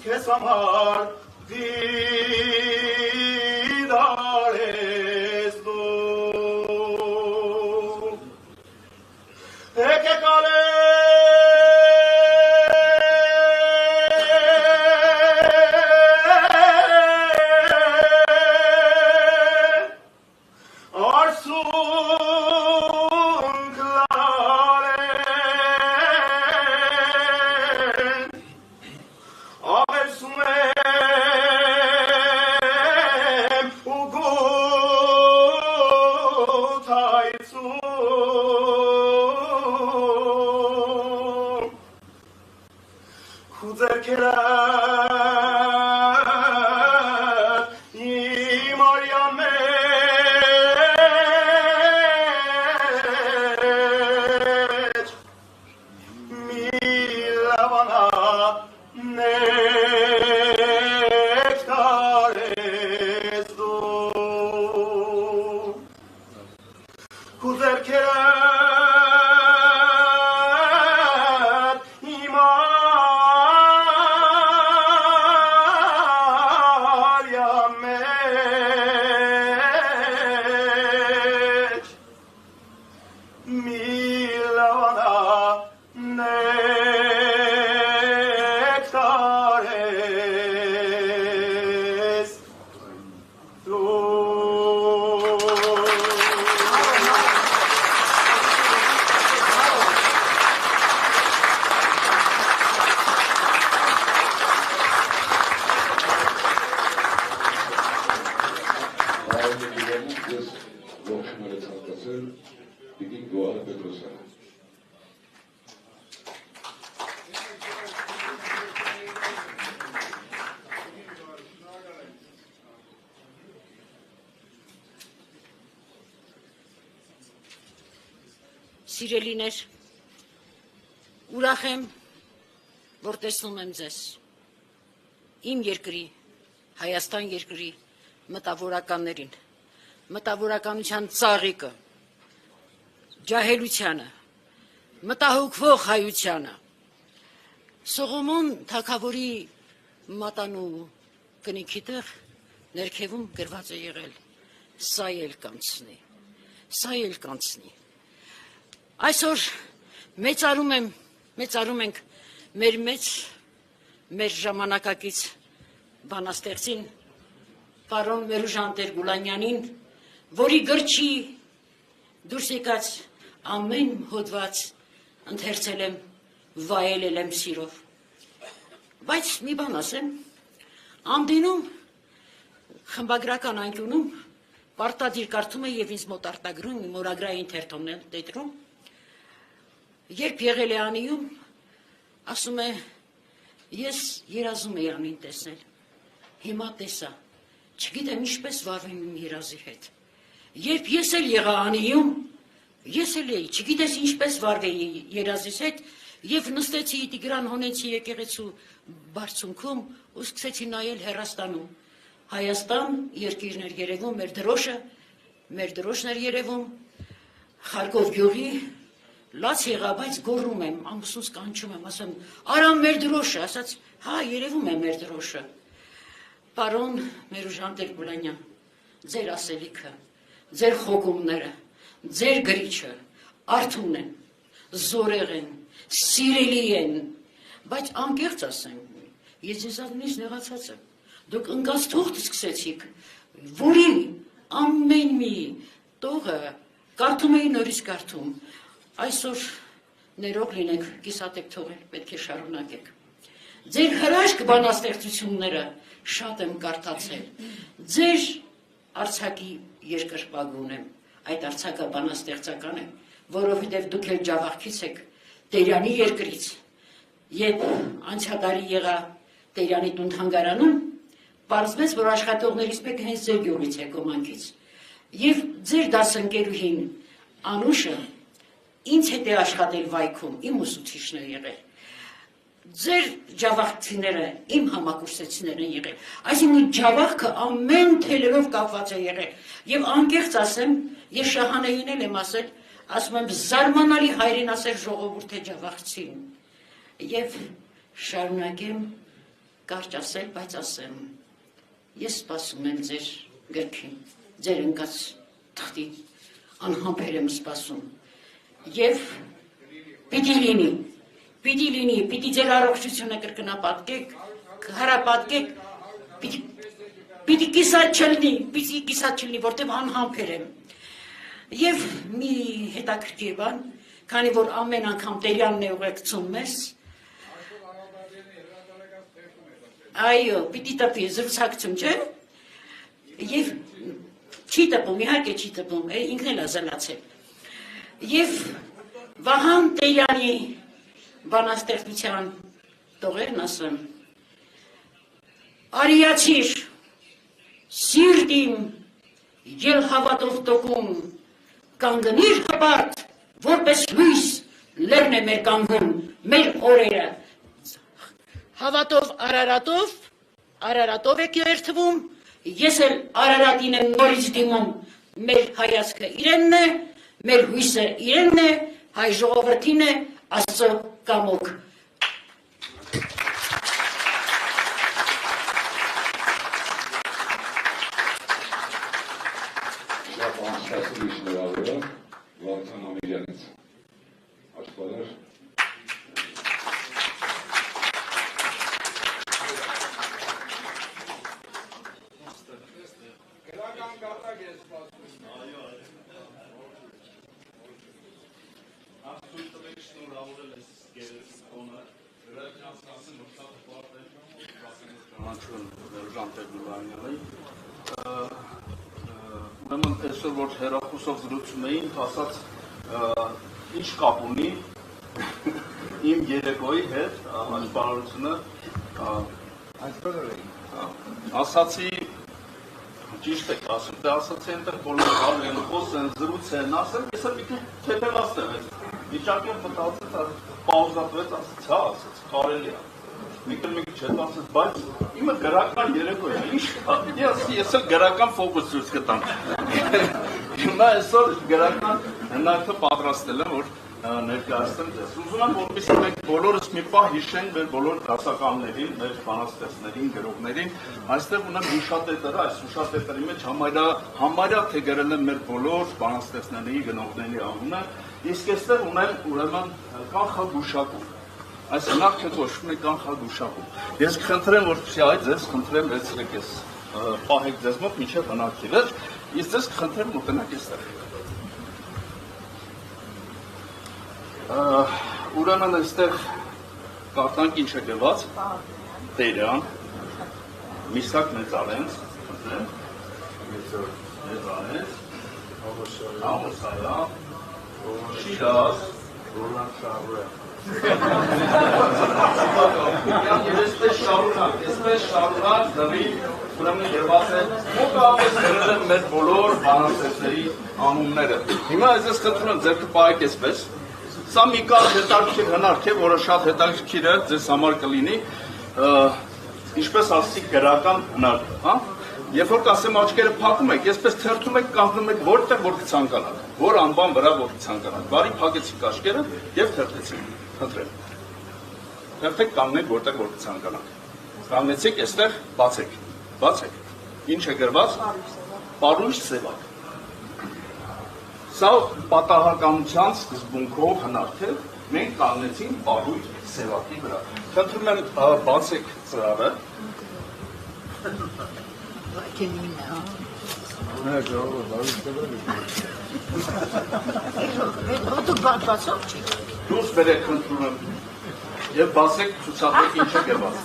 քեզ համար դիդարես դու եկեք Սիրելիներ, ուրախ եմ, որ տեսնում եմ ձեզ, իմ երկրի, Հայաստան երկրի մտավորականներին, մտավորականության ծաղիկը, ջահելությանը, մտահոգվող հայությանը, Սողոմոն թագավորի մատանու կնիքի տեղ ներքևում գրված է եղել, սա էլ կանցնի, սա էլ կանցնի։ Այսօր մեծարում ենք մեր ժամանակակից բանաստեղծին, պարոն Մերուժան Տեր-Գուլանյանին, որի գրչի դուրս եկած ամեն հոդված ընթերցել եմ, վայելել եմ սիրով։ Բայց մի բան ասեմ, Անդինում խմբագրական անկյունում պարտադիր կարդում է և ինձ մոտ արտագրում, իմ օրագրային թերթոմն տետրում, երբ եղել է անիում, ասում է, ես երազում էի անին տեսնել, հիմա տեսա, չգիտեմ ինչպես վարվեմ իմ երազի հետ, երբ ես էլ եղա անիում, ես էլ էի, չգիտես ինչպես վարվեի երազիս հետ, և նստեցի Տիգրան Հոնեցի եկեղեցու բարձունքում ու սկսեցի նայել հեռաստանում, Հայաստան երկիրներ երևում, մեր դրոշն էր երևում, Խարկով գյուղի, լաց եղա, բայց գոռում եմ, ամուսնուս կանչում եմ, ասեմ, արամ մեր դրոշը, ասաց, հա, երևում է մեր դրոշը։ Պարոն Մերուժան Տեր-Գուլանյան, ձեր ասելիքը, ձեր խոկումները, ձեր գրիչը, արթուն են, զորեղ են, սիրելի են, բայց անկեղծ ասեմ, ես ձեզանից նեղացած եմ, դուք ընկած թուղթ սկսեցիք, որի ամեն մի տողը կարդում էի նորից կարդում, այսօր ներող լինեք, կիսատեք թողել, պետք է շարունակեք։ Ձեր հրաշք բանաստեղծությունները շատ եմ կարդացել, ձեր արձակի երկրպագուն եմ, այդ արձակը բանաստեղծական է, որովհետև դուք էլ ջավախքից եք Տերյանի երկրից, երբ անցյալի եղա Տերյանի տուն-թանգարանում, պարզվեց, որ աշխատողներից մեկը հենց ձեր գյուղից է Կոմանքից, և ձեր դասընկերուհին Անուշը ինձ հետ է աշխատել վայքում, իմ ուսուցիչն է եղել, ձեր ջավախքցիները իմ համակուրսեցիներ են եղել, այսինքն ջավախքը ամեն թելերով կապված է եղել, և անկեղծ ասեմ, ես Շահանեին էլ եմ ասել, ասում եմ զարմանալի հայրենասեր ժողովուրդ է ջավախցին, և շարունակեմ կարճ ասել, բայց ասեմ, ես սպասում եմ ձեր գրքին, ձեր ընկած թղթի անհամբեր եմ սպասում, և պիտի լինի, պիտի ձեր առողջությունը կրկնապատկեք, հարապատկեք, պիտի կիսատ չլնի, որտև անհամբեր եմ, և մի հետաքրքիր բան, քանի որ ամեն անգամ Տերյանն է ուղեկցում մեզ, այո, պիտի տպի, զրուցակցում, չէ, և չի տպում, իհարկե չի տպում, ինքն էլ ազալացել, և Վահան Տերյանի բանաստեղծության տողերն ասեմ, արիացիր, սիրտիմ, ել հավատով տոկում, կանգնիր հպարտ, որպես լույս, լերն է մեր կանգուն, մեր օրերը, հավատով Արարատով եք երթվում, ես էլ Արարատին եմ նորից դիմում, մեր հայացքը իրենն է, մեր հույսը իրենն է, հայ ժողովրդին է, Աստծո կամոք։ Շատ անցկացրի շնորհավորը Վարդան Ամիրյանից։ Աշխարհ Ուրեմն այսօր որ հեռախոսով զրուցում էին, ասաց ինչ կապ ունի իմ երեկոյի հետ աշխարհությունը ասացի ճիշտ եք ասում, դե ասացի այնտեղ բոլոր բարեն խոսեն, զրուցեն, ասեմ, ես էլ մի քիչ թեթևացնեմ այդ վիճակի մտածեց, պաուզատվեց, ասաց, հա, ասաց, կարելի է մի քիչ հետ ասաց, բայց իմը գրական երեկո է, ինչ ես էլ գրական ֆոկուս ցույց կտամ։ Հիմա այսօր գրական հնարքը պատրաստել եմ, որ ներկայացնեմ ձեզ։ Ուզում եմ, որպեսզի մենք բոլորս մի պահ հիշենք մեր բոլոր դասականներին, մեր բանաստեղծներին, գրողներին, այստեղ ունեմ հուշատետերը, այս հուշատետերի մեջ համարյա թե գրել եմ մեր բոլոր բանաստեղծների, գնողների անունը, իսկ այստեղ ունեմ ուրեմն կանխագուշակում։ Այս նախքետ ոչվում է կանխագուշակում։ Ես կխնդրեմ, որպեսզի այդ ձեզ խնդրեմ վերցրեք ես պահեք ձեզ մոտ մինչև հնարքի վերջ, ես ձեզ կխնդրեմ մտնեք այստեղ։ Ուրեմն այստեղ կարդանք ինչ է գրված, Տերյան, Միսակ Մեծարենց, Ամոսայան, Շիրազ, Այսպես շարունակ դրի, ուրեմն գրված է, մոտավորապես գրել եմ մեր բոլոր բանաստեղծների անունները։ Հիմա ես խնդրում եմ ձերքը պահեք այսպես։ Սա մի կարճ հետաքրքիր հնարք է, որը շատ հետաքրքիր է, ձեզ համար կլինի, ինչպես ասեցի գրական հնարք, հա։ Երբ որ կասեմ աչքերը փակում եք, այսպես թերթում եք, կանգնում եք որտեղ որ կցանկանաք, որ անբան վրա որ կցանկանաք։ Բարի փակեցիք աչքերը եւ թերթեցիք։ Խնդրեմ։ Թերթեք կանգնեք որտեղ որ կցանկանաք։ Կանգնեցիք, այստեղ բացեք։ Բացեք։ Ինչ է գրված։ Պարույր սևակ։ Սա պատահականության սկզբունքով հնարք է, մենք կանգնեցինք պարույր սևակի վրա։ Խնդրում եմ բացեք ծրարը։ Դուրս բերեք խնդրում եմ և բացեք ցուցադրեք ինչ է գրված։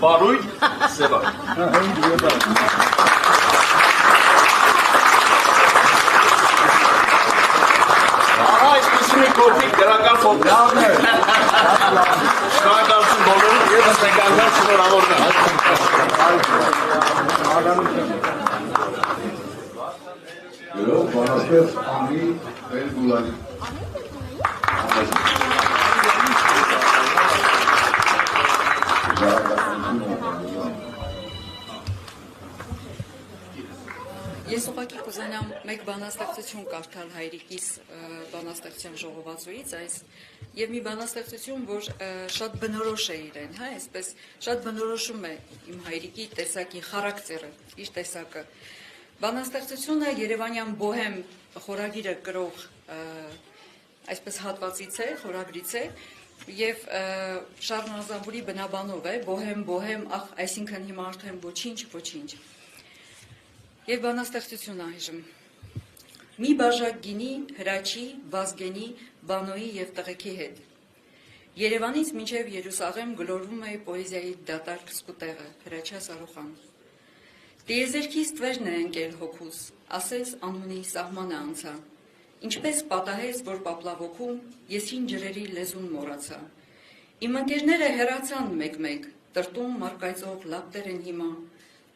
Պարույր սևակ։ Ահա այսպիսի մի կողմիկ գրական ֆոկուս։ Շնորհակալություն բոլորին և ստեգանքան շնորհավորն եմ։ Գրող բանաստեղծ Ամի Բելգուլանի։ Ես ուղղակի կուզենամ մեկ բանաստեղծություն կարդալ հայրիկիս բանաստեղծության ժողովածուից, այս եւ մի բանաստեղծություն, որ շատ բնորոշ է իրեն, հա, այսպես շատ բնորոշում է իմ հայրիկի տեսակի խարակտերը, իր տեսակը։ Բանաստեղծությունը Երևանյան բոհեմ խորագիրը կրող այսպես հատվածից է, խորագրից է եւ Շառլ Ազնավուրի բնաբանով է, բոհեմ, ախ, այսինքն հիմա արդեն ոչինչ։ Եվ բանաստեղծություն այժմ։ Մի բաժակ գինի, հրաչի, Վազգենի, Բանոյի եւ տղեկի հետ։ Երևանից մինչև Երուսաղեմ գլորվում է պոեզիայի դատարկ սկուտեղը, Հրաչյա Սարուխան։ Տիեզերքից տվերն է ընկել հոգուս, ասես անունի սահմանը անցա։ Ինչպես պատահեց, որ պապլավոքում ես հին ջրերի լեզուն մոռացա։ Իմ ընկերները հեռացան մեկ-մեկ, տրտում մարկայծող լապտեր են հիմա,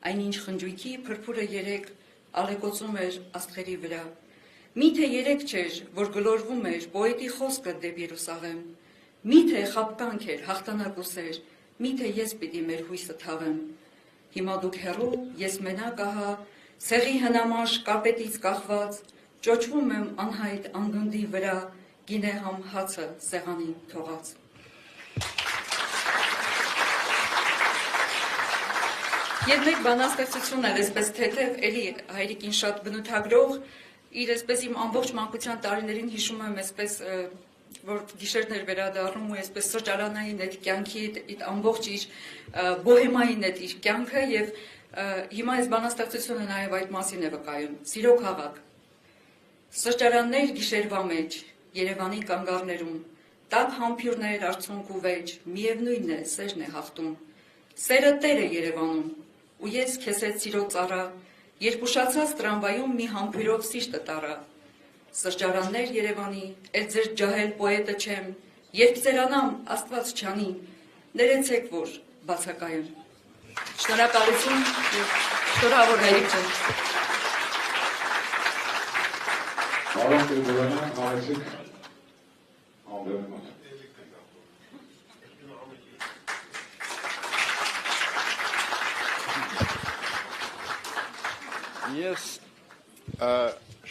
այնինչ խնջույքի փրփուրը երեք ալեկոծում էր աստղերի վրա։ Միթե երեք չէր, որ գլորվում էր պոետի խոսքը դեպի Երուսաղեմ։ Միթե խապկանք էր, հաղթանակ ուսեր, միթե ես պիտի մեր հույսը թավեմ։ Հիմա դուք հեռու, ես մենակ ահա, ցեղի հնամաշ կապետից կախված, ճոճվում եմ անհայտ անգնդի վրա, գինե համ հացը սեղանի թողած։ Եվ մեկ բանաստեղծություն էր, այսպես թեթև, էլի հայրիկին շատ բնութագրող, իր այսպես իմ ամբողջ մանկության տարիներին հիշում եմ այսպես, որ գիշերներ վերադառնում ու այսպես սրճարանային այդ կյանքի, այդ ամբողջ իր բոհեմային այդ իր կյանքը եւ հիմա այս բանաստեղծությունը նաեւ այդ մասին է վկայում։ Սիրո քաղաք։ Սրճարաններ գիշերվա մեջ, Երևանի կանգառներում, տաք համբյուրներ արցունք ու վեճ, միևնույնն է, սերն է հաղթում։ Սերը տեր է Երևանում, ու ես քեզ հետ սիրո ծառա, երբ ուշացած տրամվայում մի համբույրով սիրտը տարա։ Սրճարաններ Երևանի, էլ ձեր ջահել պոետը չեմ, երբ ծերանամ Աստված չանի, ներեցեք, որ բացակայեմ։ Շնորհակալություն եւ շնորհավոր հայրիկ ջան։ Բարոք Տեր-Գորանյան, հարեցիք ամբերմոտ։ Ես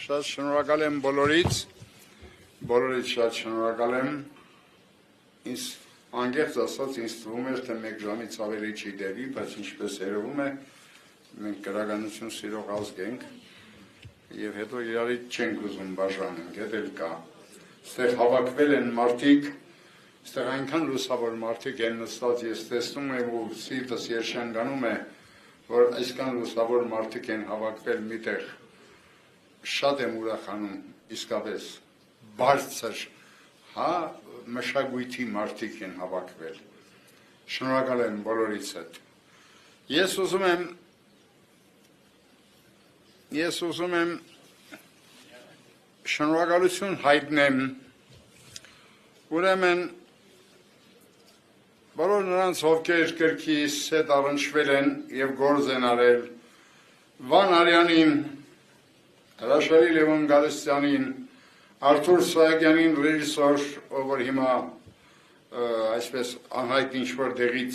շատ շնորհակալ եմ բոլորից շատ շնորհակալ եմ, ինձ անգերց ասած ինձ թվում էր, թե մեկ ժամից ավելի չի դեպի, բայց ինչպես երևում է, մենք գրականություն սիրող ազգ ենք եւ հետո իրարից չենք ուզում բաժանենք, հետ էլ կա։ Ստեղ հավաքվել են մարդիկ, ստեղ այնքան լուսավոր մարդիկ են նստած, ես տեսնում եմ ու սիրտս երշանգանում է, որ այսքան լուսավոր մարդիկ են հավաքվել միտեղ, շատ եմ ուրախանում, իսկապես, բարձր, հա, մշակույթի մարդիկ են հավաքվել, շնորհակալ եմ բոլորից հետ։ Ես ուզում եմ շնորհակալություն հայտնեմ, ուրեմն բոլոր նրանց ովքեր կրկիս հետ առնչվել են և գործ են արել, Վան Արյանին, հրաշալի Լևոն Գալստյանին, Արթուր Սահակյանին ռեժիսոր, ով որ հիմա այսպես անհայտ ինչ-որ տեղից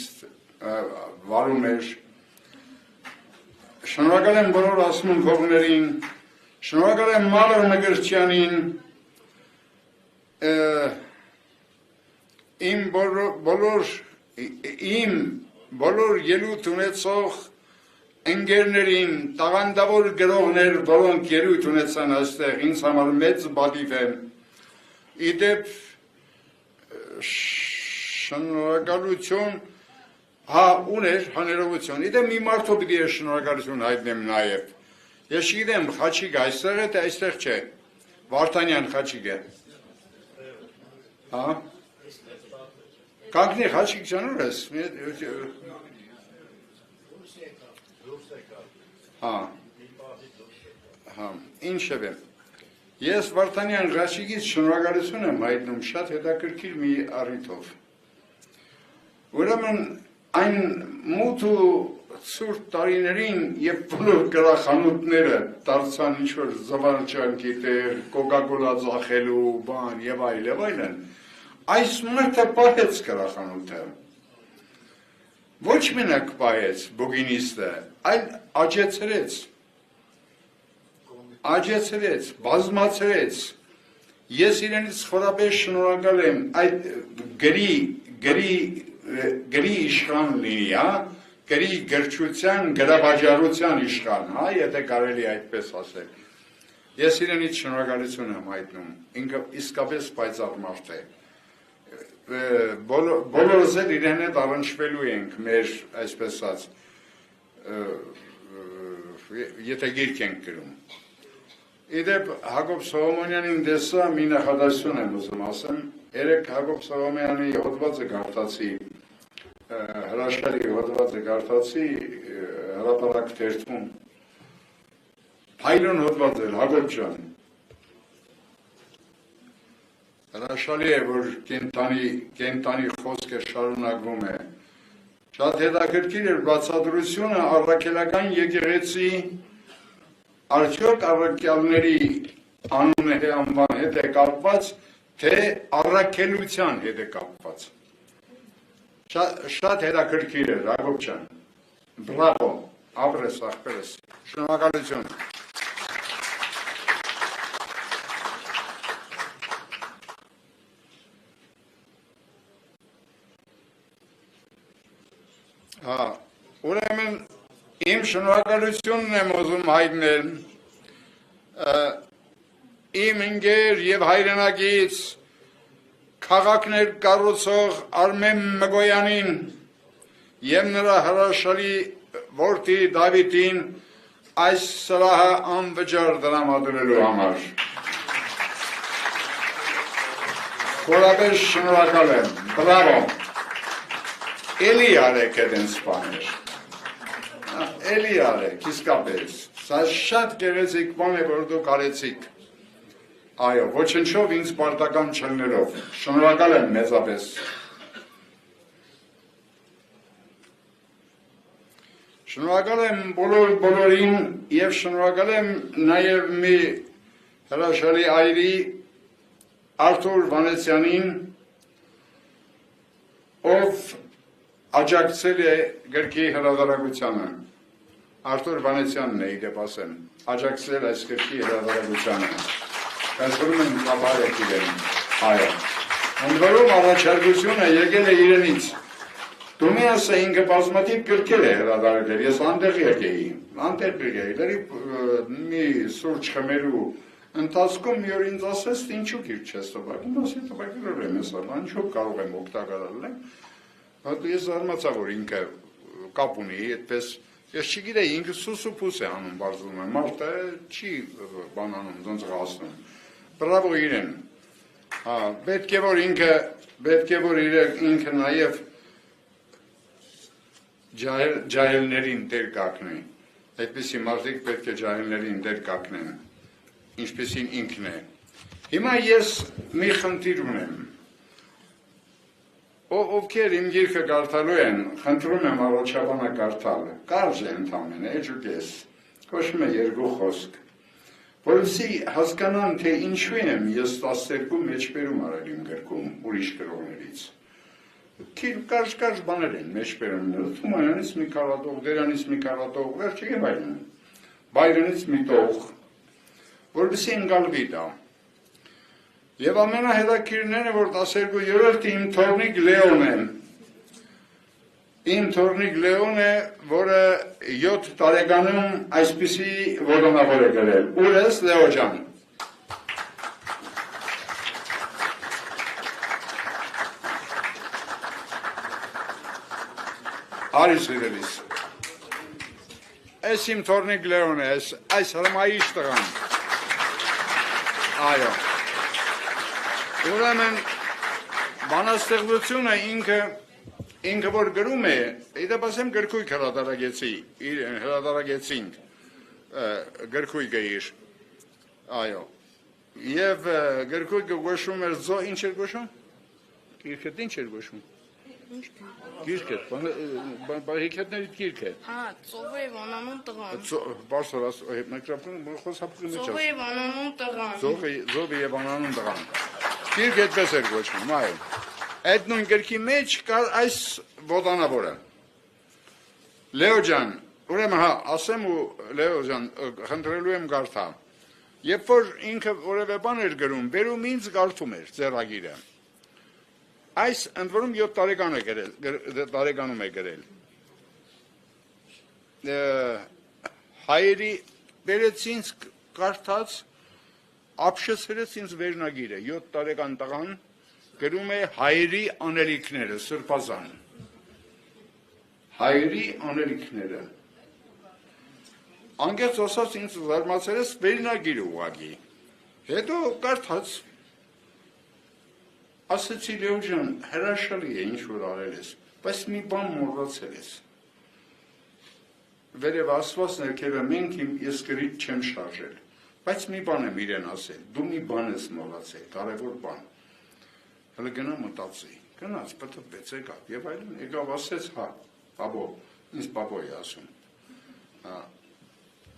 վարում էր, շնորհակալ եմ բոլոր ասմունքողներին, շնորհակալ եմ Մալեր Մկրտչյանին, իմ բոլոր ելույթ ունեցող ընկերներին, տաղանդավոր գրողներ, որոնք ելույթ ունեցան այստեղ, ինձ համար մեծ բադիվ եմ, իդեպ շնորհակալություն, հա, ուներ հաներողություն, իդեպ մի մարդու պիտի ես շնորհակալություն հայտնեմ նաև, ես չգիտեմ, Խաչիկը այստեղ է, թե այստեղ չէ, Վարդանյան Խաչիկը, հա, կանգնի Խաչիկ ջան ուր ես, հա, ինչև եմ, ես Վարդանյան Խաչիկից շնորհակալություն եմ հայտնում շատ հետաքրքիր մի առիթով, ուրեմն այն մութ ու ցուրտ տարիներին, երբ բոլոր գրախանութները դարձան ինչ-որ զվարճանքի տեղ, կոկա-կոլա ծախելու բան եւ այլն, այս մարդը պահեց գրախանութը, ոչ մենակ պահեց բուգինիստը, այլ աճեցրեց, բազմացրեց Ես իրենից խորապես շնորհակալ եմ այդ գրի իշխան լինի, հա, գրի գրչության, գրաբաժանության իշխան, հա, եթե կարելի այդպես ասել։ Ես իրենից շնորհակալություն եմ հայտնում, ինքը իսկապես պայծառ մարդ է։ Բոլորս էլ իրեն հետ առնչվելու ենք մեր, այսպես ասած, եթե գիրք ենք գրում։ Իդեպ Հակոբ Սողոմոնյանին տեսա մի նախադասություն եմ ուզում ասեմ, երեք Հակոբ Սողոմոնյանի հոդվածը կարդացի, հրաշալի հոդվածը կարդացի հրապարակ թերթում, փայլուն հոդված էր, Հակոբ ջան, հրաշալի է, որ կենտանի խոսքը շարունակվում է, շատ հետաքրքիր էր բացատրությունը առաքելական եկեղեցի արդյոք առաքյալների անունը անվան հետ է կապված, թե առաքելության հետ է կապված։ Շատ հետաքրքիր է, Հակոբ ջան, բրավո, ապրես, ախպերս, շնորհակալություն։ Ուրեմն իմ շնորհակալությունն եմ ուզում հայտնել իմ ընկեր եւ հայրենակից քաղաքներ կառուցող Արմեն Մգոյանին եւ նրա հրաշալի որդի Դավիթին այս սրահը անվճար դրամադրելու համար։ Խորապես շնորհակալ եմ, բրավո։ Էլի արեք այդ սպաներ։ Էլի արեք, իսկապես, սա շատ գեղեցիկ բան է, որ դուք արեցիք, այո, ոչնչով ինձ պարտական չլներով, շնորհակալ եմ մեծապես։ Շնորհակալ եմ բոլորին և շնորհակալ եմ նաև մի հրաշալի այրի Արթուր Վանեցյանին, ով աջակցել է գրքի հրատարակությանը, Արթուր Վանեցյանն է իդեպ ասեմ, աջակցել այս գրքի հրատարակությանը, կասում եմ կապար եք իրեն, այո, ընդվերում առաջարկությունը եկել է իրենից, դու մի ասա ինքը բազմաթիվ գրքեր է հրատարակել, ես անտեղ եկեի, մի սուրճ խմելու ընթացքում մի օր ինձ ասես, ինչու գիրք չես տպակում, ասի տպակելով եմ ես, ինչու կարող եմ օգտակարել եմ, ես զարմացա, որ ինքը կապ ունի, այդպես, ես չգիտեի, ինքը սուսուպուս է անում բարձում է, մարդը չի բանանում, դոնց ғասնում, բրավո իրեն, պետք է որ ինքը նաև ջահելներին դեր կակնի, այդպիսի մարդիկ պետք է ջահելներին դեր կակնեն, ինչպեսին ինքն է։ Հիմա ես մի խնդիր ունեմ, ովքեր իմ գիրքը կարդալու են, խնդրում եմ առաջաբանը կարդալ, կարճ է ընդամենը, էջուկես, կոչվում է երկու խոսք, որպեսզի հասկանան, թե ինչու եմ ես 12 մեջբերում արել իմ գրքում ուրիշ գրողներից։ Կարճ բաներ են մեջբերումները, Թումանյանից մի քառատող, Դերանից մի քառատող, վերջը եւ այլն, Բայրոնից մի տող, որպեսզի ընկալվի դա։ Եվ ամենահետաքրքիրն է, որ 12-րդը իմ թորնիկ Լեոն է, որը 7 տարեկանում այսպիսի որդանավոր է գրել։ Ուր ես, Լեո ջան։ Արի սիրելիս։ Այս իմ թորնիկ Լեոն է, այս հրմայիշ տղան։ Այո։ Ուրեմն բանաստեղծությունը ինքը որ գրում է, իդեպ ասեմ գրքույկ հրատարակեցինք, գրքույկը իր, այո, և գրքույկը գոշում էր ինչ էր գոշում? Գիրքետ ինչ էր գոշում? Գիրքետ, հիքետներիտ գիրքետ։ Հա, ծովը և անանուն տղան։ Բարսոր, խոսապկի մեջ Ծովը և անանուն տղան։ Ծովը և անանուն տղան։ Գիրք այդպես էր գոչվում, այո։ Այդ նույն գրքի մեջ կար այս ոտանավորը։ Լեո ջան, ուրեմն հա, ասեմ ու Լեո ջան, խնդրելու եմ կարդա։ Երբ որ ինքը որևէ բան էր գրում, վերում ինձ գարթում էր ձեռագիրը։ Այս ընդ որում 7 տարեկանում է գրել։ Հայերի բերեց ինձ կարդաց, ապշեցրեց ինձ վերնագիրը, 7 տարեկան տղան գրում է հայերի անելիքները, սրբազան։ Հայերի անելիքները։ Անգեց ասած ինձ զարմացել ես վերնագիրը ուղղակի։ Հետո կարդաց, ասեցի Լեո ջան, հրաշալի է ինչ որ արել ես, բայց մի բան մոռացել ես։ Վերև ասված ներքևը մենք ես գրիչ չեմ շարժել, բայց մի բան եմ իրեն ասել, դու մի բան ես մոռացել, կարևոր բան։ Հələ գնա մտածի, գնաց, պտտվեց, եկավ, եւ այլն, եկավ ասեց, հա, բաբո, ինձ բաբո է ասում։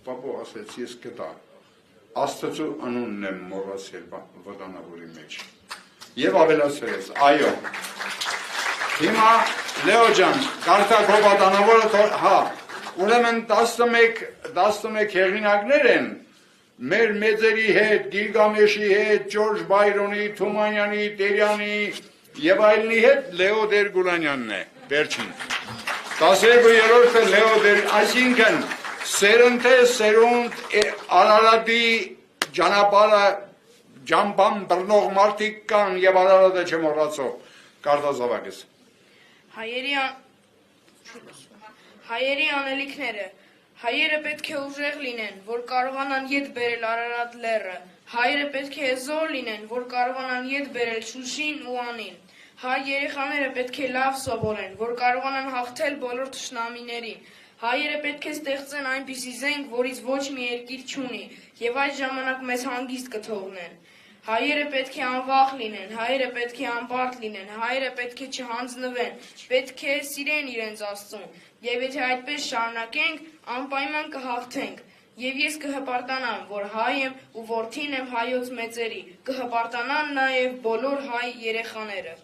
Բաբո ասեց, ես գտա, Աստծո անունն եմ մոռացել վտանավորի մեջ։ Եվ ավելացրել ես, այո։ Հիմա Լեո ջան, կարդա քո վտանավորը, հա, ուրեմն 11 հեղինակներ են, մեր մեծերի հետ, Գիլգամեշի հետ, Ջորջ Բայրոնի, Թումանյանի, Տերյանի եւ այլնի հետ Լեո Դերգուլանյանն է, վերջին։ 12-րդը Լեո այսինքն սերնդե սերունդ Արարատի ճանապարհը ջամբան բռնող մարդիկ կան եւ Արարատը չմոռացող, կարդա զավակս։ Հայերի անելիքները, հայերը պետք է ուժեղ լինեն, որ կարողանան ետ բերել Արարատ լեռը, հայերը պետք է զոր լինեն, որ կարողանան ետ բերել Շուշին ու Անին, հայ երեխաները պետք է լավ սովորեն, որ կարողանան հաղթել բոլոր թշնամիներին, հայերը պետք է ստեղծեն այնպիսի զենք, որից ոչ մի երկիր չունի, եւ այդ ժամանակ մեզ հանգիստ կթողնեն։ Հայերը պետք է անվախ լինեն, հայերը պետք է անպարտ լինեն, հայերը պետք է չհանձնվեն, պետք է սիրեն իրենց Աստծուն, եւ եթե այդպես շարունակենք, անպայման կհաղթենք։ Եվ ես կհպարտանամ, որ հայ եմ ու որդին եմ հայոց մեծերի, կհպարտանան նաեւ բոլոր հայ երեխաները։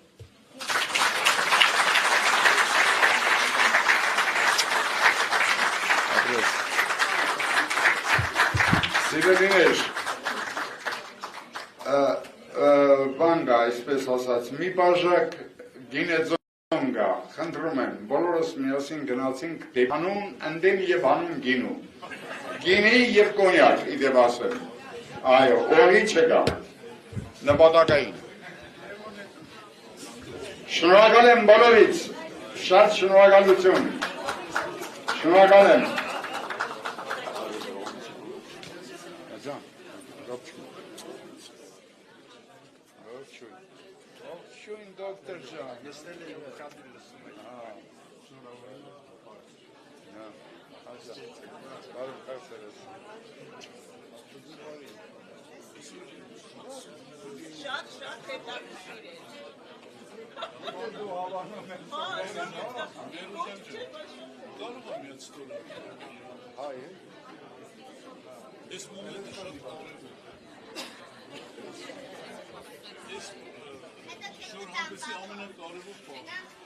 Սիրելիներ, բան գա, այսպես ասած, մի բաժակ գինեձոն գա, խնդրում եմ, բոլորս միասին գնացինք հանուն, ընդեմ և հանուն գինու, գինի և կոնյակ, իդեպ ասեմ, այո, օրի չգա, նպատակային, շնորհակալ եմ բոլորից, շատ շնորհակալություն, շնորհակալ եմ, Դոկտոր ջան, նստել եմ քանդի լսում եք։ Բարով կարծերես։ Շատ հետաքրքիր է։ Դու հավանում ես։ Կարող եմ ես ստորը։ Հայ է։ Այս մոմենտը շատ կարևոր է։ Շնորհակալություն ամենակարևոր բանը։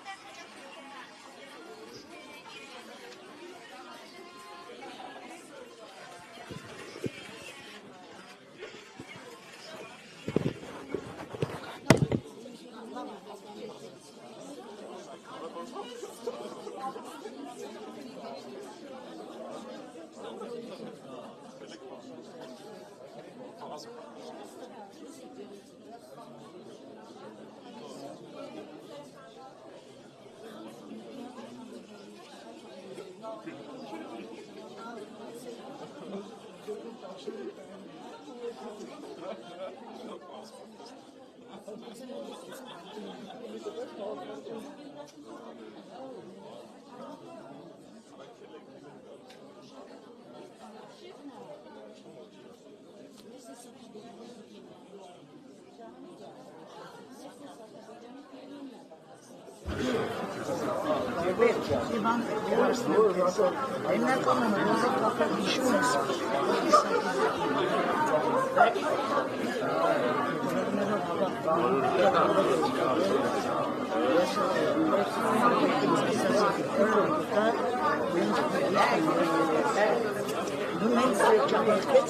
Մենք ճամփորդեց,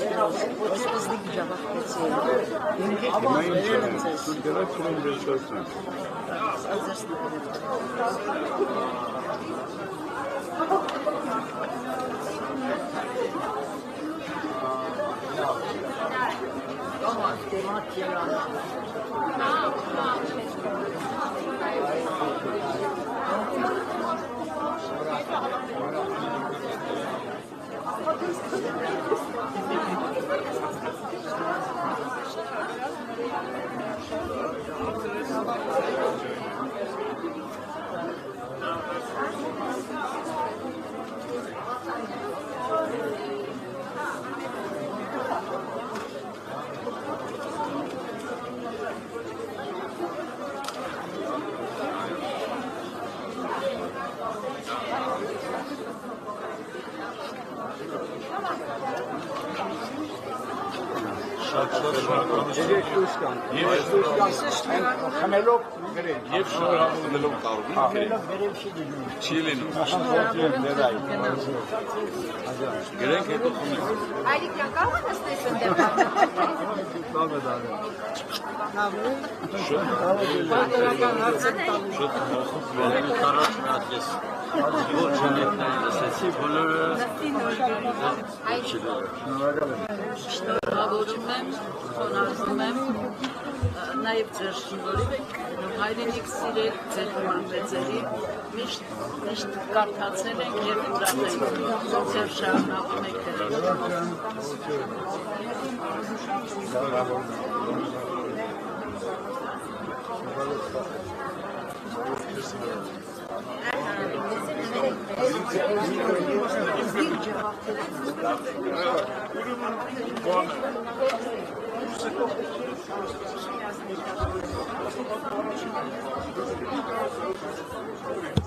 ոչերս դիք Եվ շնորհավորելով կարող չի լինում։ Գրենք հետո խմենք։ Այրիկյան կարող է նստես ընդեղ։ Պատերական հարց են տալու։ Շատ մոխում առաջ մատես որ ժանետներ լսեցի բոլորը շնորհավորում եմ, խոնարհվում եմ, նաև ձեր շնորհիվ հայրենիք սիրել ձեր մեծերի միշտ կարդացել ենք և ուրախ ենք ձեր շարունակում եք Ուրեմն